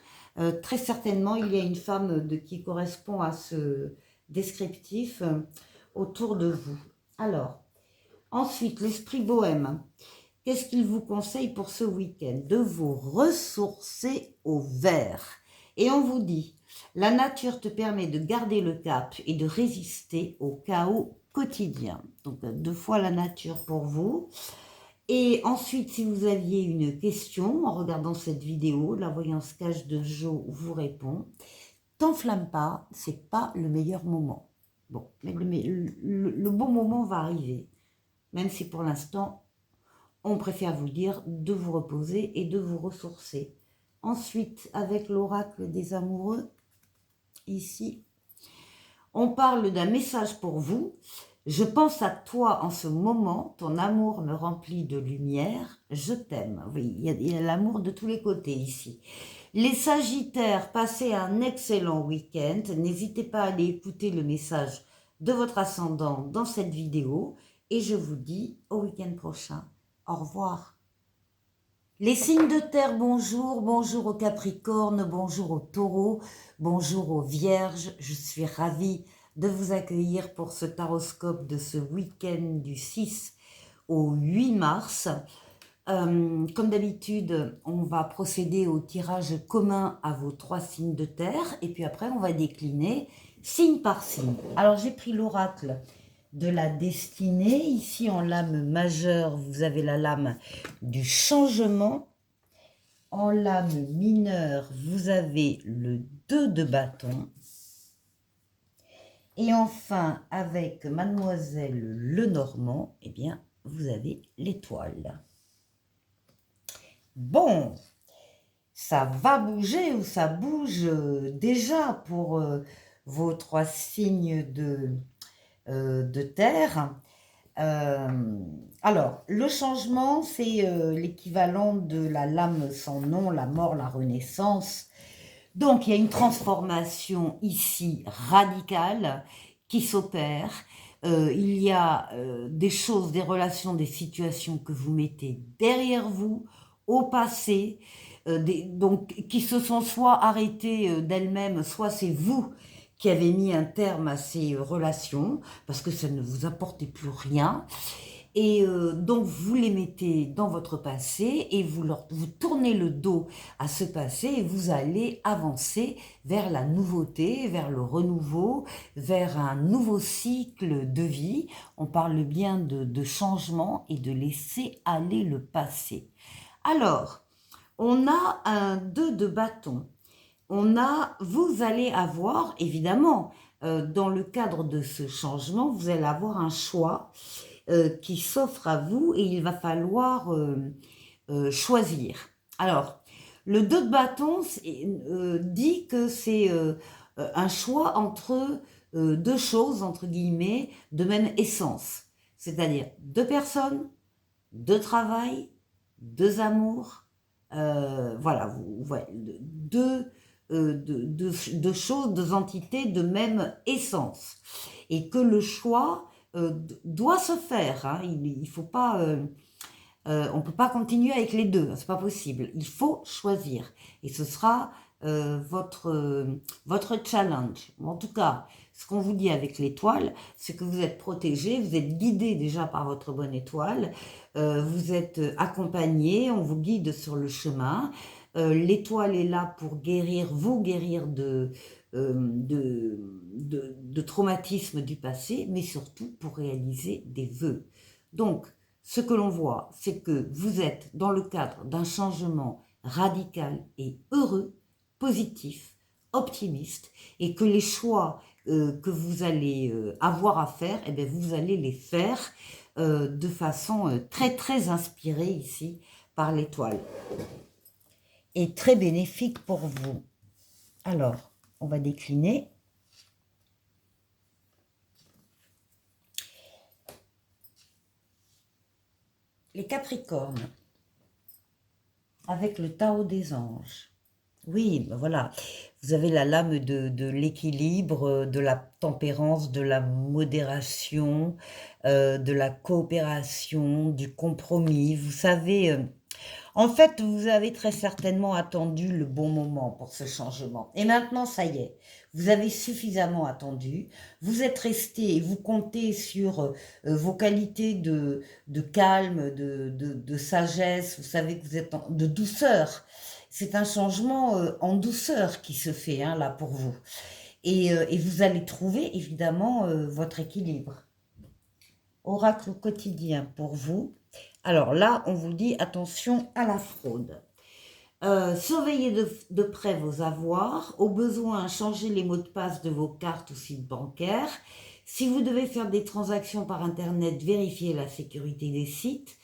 Très certainement, il y a une femme qui correspond à ce descriptif autour de vous. Alors, ensuite, l'esprit bohème. Qu'est-ce qu'il vous conseille pour ce week-end? De vous ressourcer au vert. Et on vous dit, la nature te permet de garder le cap et de résister au chaos quotidien. Donc, 2 fois la nature pour vous. Et ensuite, si vous aviez une question, en regardant cette vidéo, la voyance cache de Jo vous répond. t'enflamme pas, c'est pas le meilleur moment. Bon, mais le bon moment va arriver, même si pour l'instant, on préfère vous dire de vous reposer et de vous ressourcer. Ensuite, avec l'oracle des amoureux, ici, on parle d'un message pour vous. Je pense à toi en ce moment, ton amour me remplit de lumière, je t'aime. Oui, il y a l'amour de tous les côtés ici. Les Sagittaires, passez un excellent week-end. N'hésitez pas à aller écouter le message de votre ascendant dans cette vidéo. Et je vous dis au week-end prochain. Au revoir. Les signes de terre, bonjour, bonjour aux Capricornes, bonjour aux Taureaux, bonjour aux Vierges. Je suis ravie de vous accueillir pour ce taroscope de ce week-end du 6 au 8 mars. Comme d'habitude, on va procéder au tirage commun à vos 3 signes de terre et puis après on va décliner signe par signe. Alors j'ai pris l'oracle de la destinée. Ici en lame majeure, vous avez la lame du changement. En lame mineure, vous avez le 2 de bâton. Et enfin, avec Mademoiselle Lenormand, eh bien, vous avez l'étoile. Bon, ça va bouger ou ça bouge déjà pour vos 3 signes de terre. Alors, le changement, c'est l'équivalent de la lame sans nom, la mort, la renaissance. Donc, il y a une transformation ici radicale qui s'opère. Il y a des choses, des relations, des situations que vous mettez derrière vous, au passé, donc qui se sont soit arrêtées d'elles-mêmes, soit c'est vous qui avez mis un terme à ces relations, parce que ça ne vous apportait plus rien. Et donc, vous les mettez dans votre passé et vous tournez le dos à ce passé et vous allez avancer vers la nouveauté, vers le renouveau, vers un nouveau cycle de vie. On parle bien de changement et de laisser aller le passé. Alors, on a un 2 de bâton. Vous allez avoir, évidemment, dans le cadre de ce changement, vous allez avoir un choix qui s'offre à vous et il va falloir choisir. Alors, le 2 de bâton dit que c'est un choix entre 2 choses, entre guillemets, de même essence. C'est-à-dire 2 personnes, 2 travail, 2 amours, voilà, deux choses, 2 entités de même essence. Et que le choix doit se faire. Hein. Il faut pas, on ne peut pas continuer avec les deux, c'est pas possible. Il faut choisir. Et ce sera votre challenge. En tout cas, ce qu'on vous dit avec l'étoile, c'est que vous êtes protégé, vous êtes guidé déjà par votre bonne étoile, vous êtes accompagné, on vous guide sur le chemin. L'étoile est là pour vous guérir de traumatismes du passé, mais surtout pour réaliser des vœux. Donc, ce que l'on voit, c'est que vous êtes dans le cadre d'un changement radical et heureux, positif, optimiste, et que les choix que vous allez avoir à faire, eh bien, vous allez les faire de façon très très inspirée ici par l'étoile. Et très bénéfique pour vous. Alors, on va décliner. Les Capricornes, avec le Tao des anges. Oui, ben voilà, vous avez la lame de l'équilibre, de la tempérance, de la modération, de la coopération, du compromis. Vous savez, en fait, vous avez très certainement attendu le bon moment pour ce changement. Et maintenant, ça y est, vous avez suffisamment attendu. Vous êtes resté et vous comptez sur vos qualités de calme, de sagesse. Vous savez que vous êtes de douceur. C'est un changement en douceur qui se fait hein, là pour vous. Et vous allez trouver évidemment votre équilibre. Oracle quotidien pour vous. Alors là, on vous dit attention à la fraude. Surveillez de près vos avoirs. Au besoin, changez les mots de passe de vos cartes ou sites bancaires. Si vous devez faire des transactions par Internet, vérifiez la sécurité des sites.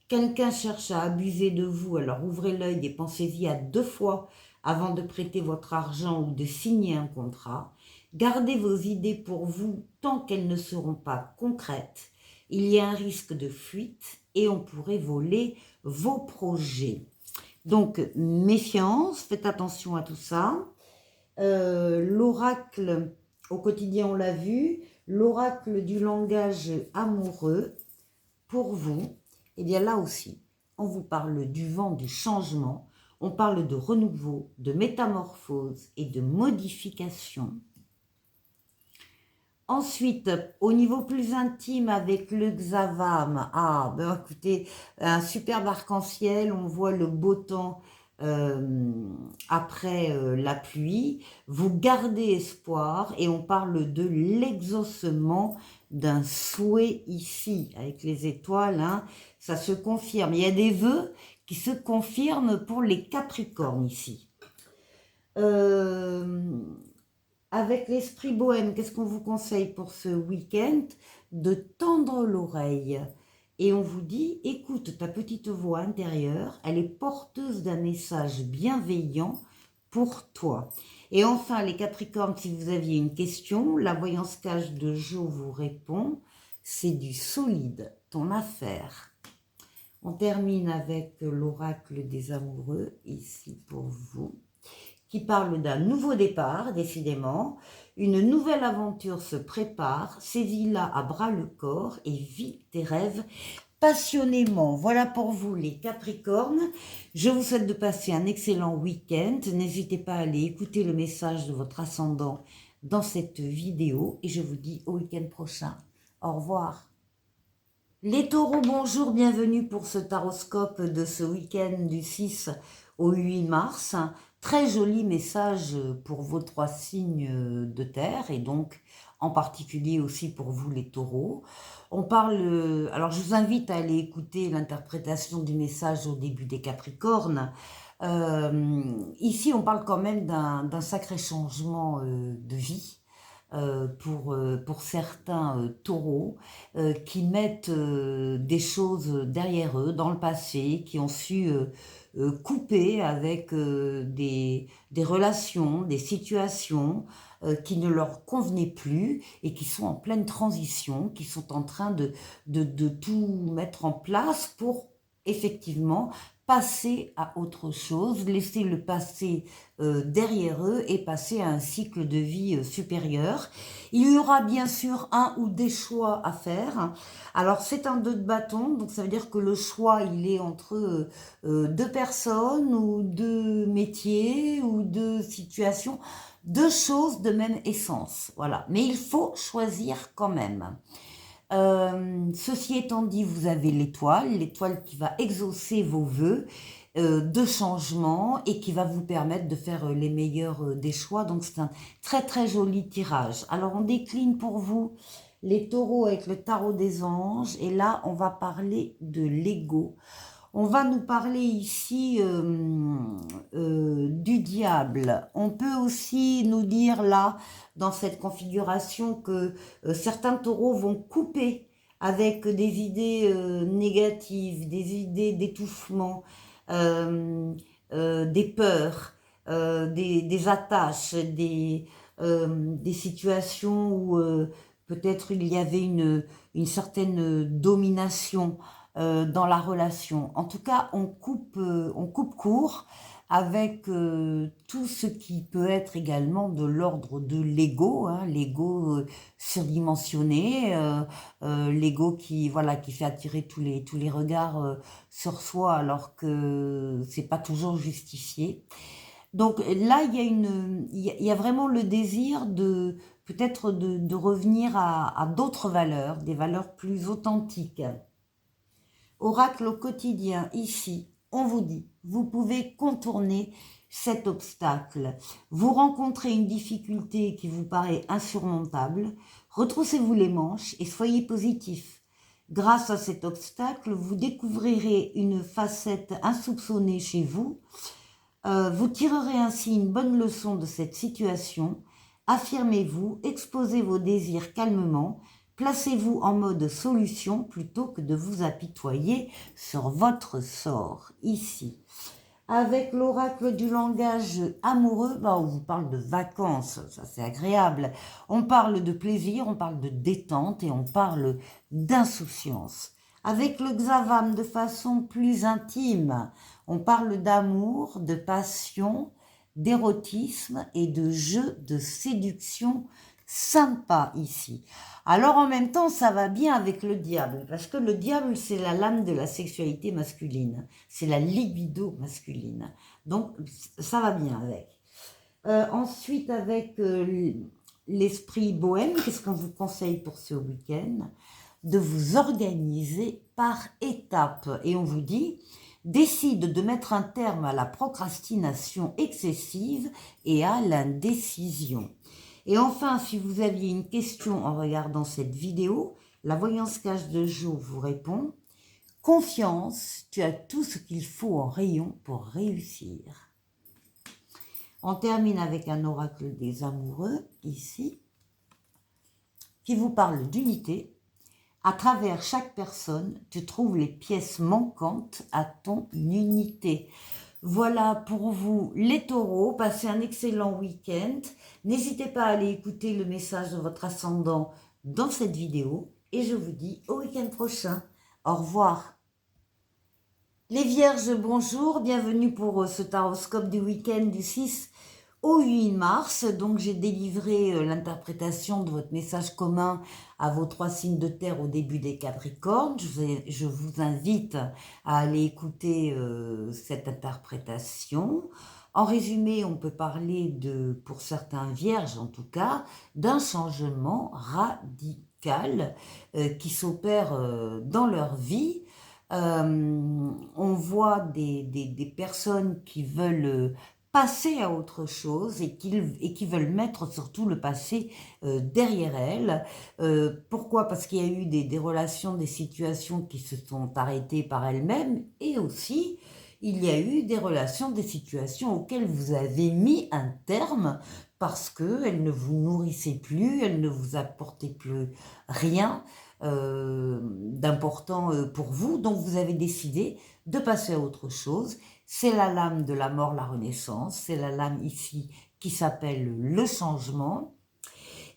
Quelqu'un cherche à abuser de vous, alors ouvrez l'œil et pensez-y à 2 fois avant de prêter votre argent ou de signer un contrat. Gardez vos idées pour vous tant qu'elles ne seront pas concrètes. Il y a un risque de fuite et on pourrait voler vos projets. Donc, méfiance, faites attention à tout ça. L'oracle, au quotidien, on l'a vu, l'oracle du langage amoureux, pour vous, eh bien là aussi, on vous parle du vent du changement, on parle de renouveau, de métamorphose et de modification. Ensuite, au niveau plus intime avec le Xavam, écoutez, un superbe arc-en-ciel, on voit le beau temps après la pluie. Vous gardez espoir et on parle de l'exaucement d'un souhait ici, avec les étoiles, hein, ça se confirme. Il y a des vœux qui se confirment pour les Capricornes ici. Avec l'esprit bohème, qu'est-ce qu'on vous conseille pour ce week-end? De tendre l'oreille. Et on vous dit, écoute ta petite voix intérieure, elle est porteuse d'un message bienveillant pour toi. Et enfin, les Capricornes, si vous aviez une question, la voyance cache de Jo vous répond, c'est du solide, ton affaire. On termine avec l'oracle des amoureux, ici pour vous, qui parle d'un nouveau départ, décidément. Une nouvelle aventure se prépare, saisis-la à bras le corps et vis tes rêves passionnément. Voilà pour vous les Capricornes. Je vous souhaite de passer un excellent week-end. N'hésitez pas à aller écouter le message de votre ascendant dans cette vidéo et je vous dis au week-end prochain. Au revoir. Les taureaux, bonjour, bienvenue pour ce taroscope de ce week-end du 6 au 8 mars. Très joli message pour vos 3 signes de terre et donc en particulier aussi pour vous les taureaux. On parle, alors je vous invite à aller écouter l'interprétation du message au début des Capricornes. Ici on parle quand même d'un sacré changement de vie. Pour certains taureaux qui mettent des choses derrière eux, dans le passé, qui ont su couper avec des relations, des situations qui ne leur convenaient plus et qui sont en pleine transition, qui sont en train de tout mettre en place pour effectivement passer à autre chose, laisser le passé derrière eux et passer à un cycle de vie supérieur. Il y aura bien sûr un ou des choix à faire. Alors c'est un 2 de bâton, donc ça veut dire que le choix il est entre 2 personnes ou 2 métiers ou 2 situations, 2 choses de même essence. Voilà, mais il faut choisir quand même. Ceci étant dit, vous avez l'étoile qui va exaucer vos vœux de changement et qui va vous permettre de faire les meilleurs des choix. Donc c'est un très très joli tirage. Alors on décline pour vous les taureaux avec le tarot des anges et là on va parler de l'ego. On va nous parler ici du diable. On peut aussi nous dire là, dans cette configuration, que certains taureaux vont couper avec des idées négatives, des idées d'étouffement, des peurs, des attaches, des situations où peut-être il y avait une certaine domination dans la relation. En tout cas, on coupe court avec tout ce qui peut être également de l'ordre de l'ego, hein, l'ego surdimensionné, l'ego qui fait attirer tous les regards sur soi alors que c'est pas toujours justifié. Donc là, il y a vraiment le désir de peut-être de revenir à d'autres valeurs, des valeurs plus authentiques. Oracle au quotidien, ici, on vous dit, vous pouvez contourner cet obstacle. Vous rencontrez une difficulté qui vous paraît insurmontable, retroussez-vous les manches et soyez positif. Grâce à cet obstacle, vous découvrirez une facette insoupçonnée chez vous. Vous tirerez ainsi une bonne leçon de cette situation. Affirmez-vous, exposez vos désirs calmement, placez-vous en mode solution plutôt que de vous apitoyer sur votre sort. Ici, avec l'oracle du langage amoureux, on vous parle de vacances, ça c'est agréable. On parle de plaisir, on parle de détente et on parle d'insouciance. Avec le Xavam de façon plus intime, on parle d'amour, de passion, d'érotisme et de jeu de séduction sympa ici. Alors en même temps, ça va bien avec le diable, parce que le diable, c'est la lame de la sexualité masculine, c'est la libido masculine. Donc ça va bien avec. Ensuite, avec l'esprit bohème, qu'est-ce qu'on vous conseille pour ce week-end? De vous organiser par étapes. Et on vous dit, décide de mettre un terme à la procrastination excessive et à l'indécision. Et enfin, si vous aviez une question en regardant cette vidéo, la voyance cache de Jo vous répond « Confiance, tu as tout ce qu'il faut en rayon pour réussir ». On termine avec un oracle des amoureux, ici, qui vous parle d'unité. À travers chaque personne, tu trouves les pièces manquantes à ton unité. Voilà pour vous les taureaux, passez un excellent week-end. N'hésitez pas à aller écouter le message de votre ascendant dans cette vidéo et je vous dis au week-end prochain. Au revoir. Les vierges, bonjour, bienvenue pour ce taroscope du week-end du 6 au 8 mars. Donc j'ai délivré l'interprétation de votre message commun à vos 3 signes de terre au début des Capricornes. Je vous invite à aller écouter cette interprétation. En résumé, on peut parler de, pour certains vierges en tout cas, d'un changement radical qui s'opère dans leur vie. On voit des personnes qui veulent passer à autre chose et qui veulent mettre surtout le passé derrière elles. Pourquoi? Parce qu'il y a eu des relations, des situations qui se sont arrêtées par elles-mêmes et aussi il y a eu des relations, des situations auxquelles vous avez mis un terme parce qu'elles ne vous nourrissaient plus, elles ne vous apportaient plus rien d'important pour vous, donc vous avez décidé de passer à autre chose. C'est la lame de la mort, la renaissance, c'est la lame ici qui s'appelle le changement,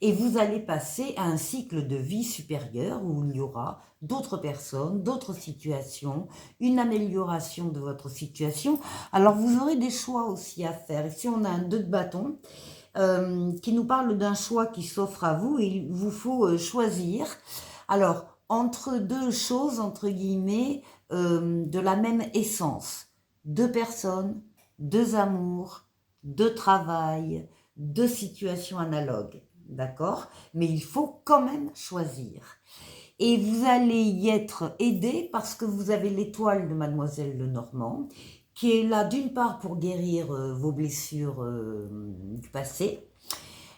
et vous allez passer à un cycle de vie supérieur où il y aura d'autres personnes, d'autres situations, une amélioration de votre situation. Alors vous aurez des choix aussi à faire. Ici on a un 2 de bâton qui nous parle d'un choix qui s'offre à vous et il vous faut choisir. Alors, entre deux choses, entre guillemets, de la même essence, 2 personnes, 2 amours, 2 travail, 2 situations analogues, d'accord? Mais il faut quand même choisir. Et vous allez y être aidé parce que vous avez l'étoile de Mademoiselle Lenormand, qui est là d'une part pour guérir vos blessures du passé,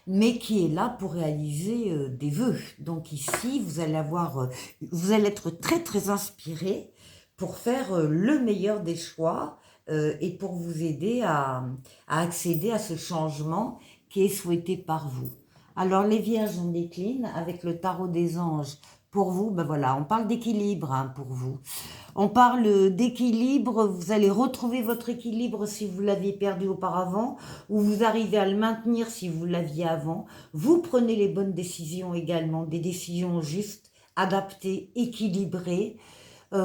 mais qui est là pour réaliser des vœux. Donc ici, vous allez être très très inspiré pour faire le meilleur des choix et pour vous aider à accéder à ce changement qui est souhaité par vous. Alors les vierges, on décline avec le tarot des anges. Pour vous, ben voilà, on parle d'équilibre hein, pour vous. On parle d'équilibre, vous allez retrouver votre équilibre si vous l'aviez perdu auparavant, ou vous arrivez à le maintenir si vous l'aviez avant. Vous prenez les bonnes décisions également, des décisions justes, adaptées, équilibrées.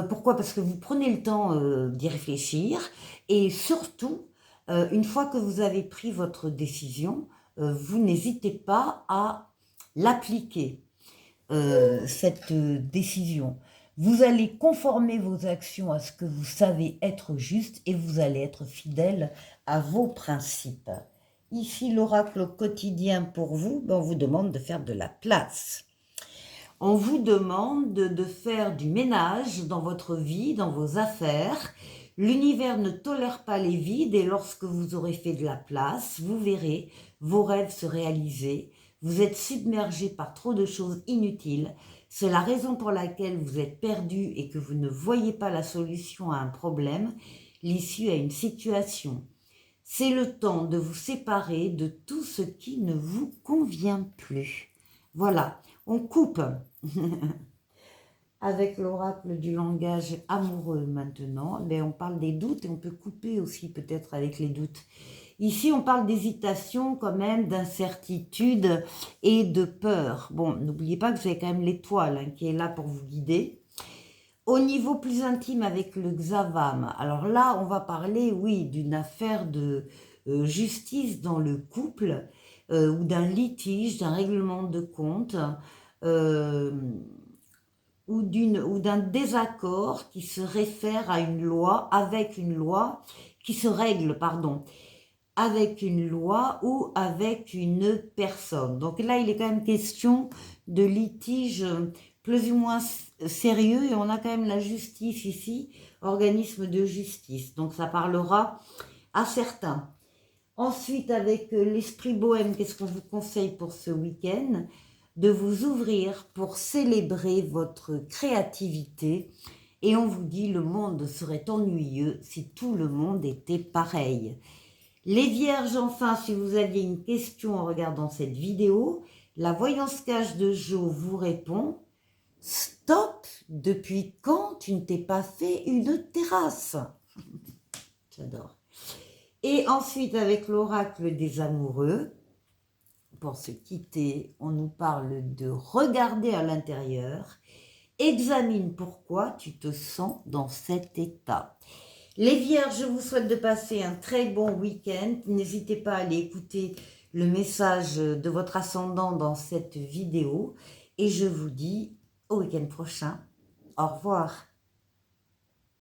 Pourquoi? Parce que vous prenez le temps d'y réfléchir, et surtout, une fois que vous avez pris votre décision, vous n'hésitez pas à l'appliquer, cette décision. Vous allez conformer vos actions à ce que vous savez être juste et vous allez être fidèle à vos principes. Ici, l'oracle quotidien pour vous, on vous demande de faire de la place. On vous demande de faire du ménage dans votre vie, dans vos affaires. L'univers ne tolère pas les vides et lorsque vous aurez fait de la place, vous verrez vos rêves se réaliser. Vous êtes submergé par trop de choses inutiles. C'est la raison pour laquelle vous êtes perdu et que vous ne voyez pas la solution à un problème, l'issue à une situation. C'est le temps de vous séparer de tout ce qui ne vous convient plus. Voilà, on coupe. Avec l'oracle du langage amoureux maintenant, mais on parle des doutes et on peut couper aussi peut-être avec les doutes. Ici, on parle d'hésitation quand même, d'incertitude et de peur. Bon, n'oubliez pas que vous avez quand même l'étoile hein, qui est là pour vous guider. Au niveau plus intime avec le Xavam, alors là, on va parler, oui, d'une affaire de justice dans le couple ou d'un litige, d'un règlement de compte ou d'un désaccord qui se réfère à une loi, avec une loi, qui se règle, pardon, avec une loi ou avec une personne. Donc là, il est quand même question de litige plus ou moins sérieux et on a quand même la justice ici, organisme de justice. Donc ça parlera à certains. Ensuite, avec l'esprit bohème, qu'est-ce qu'on vous conseille pour ce week-end? De vous ouvrir pour célébrer votre créativité. Et on vous dit, le monde serait ennuyeux si tout le monde était pareil. Les vierges, enfin, si vous aviez une question en regardant cette vidéo, la voyance cache de Jo vous répond « Stop, depuis quand tu ne t'es pas fait une terrasse ?» J'adore. Et ensuite, avec l'oracle des amoureux, pour se quitter, on nous parle de regarder à l'intérieur. Examine pourquoi tu te sens dans cet état. Les vierges, je vous souhaite de passer un très bon week-end. N'hésitez pas à aller écouter le message de votre ascendant dans cette vidéo. Et je vous dis au week-end prochain. Au revoir.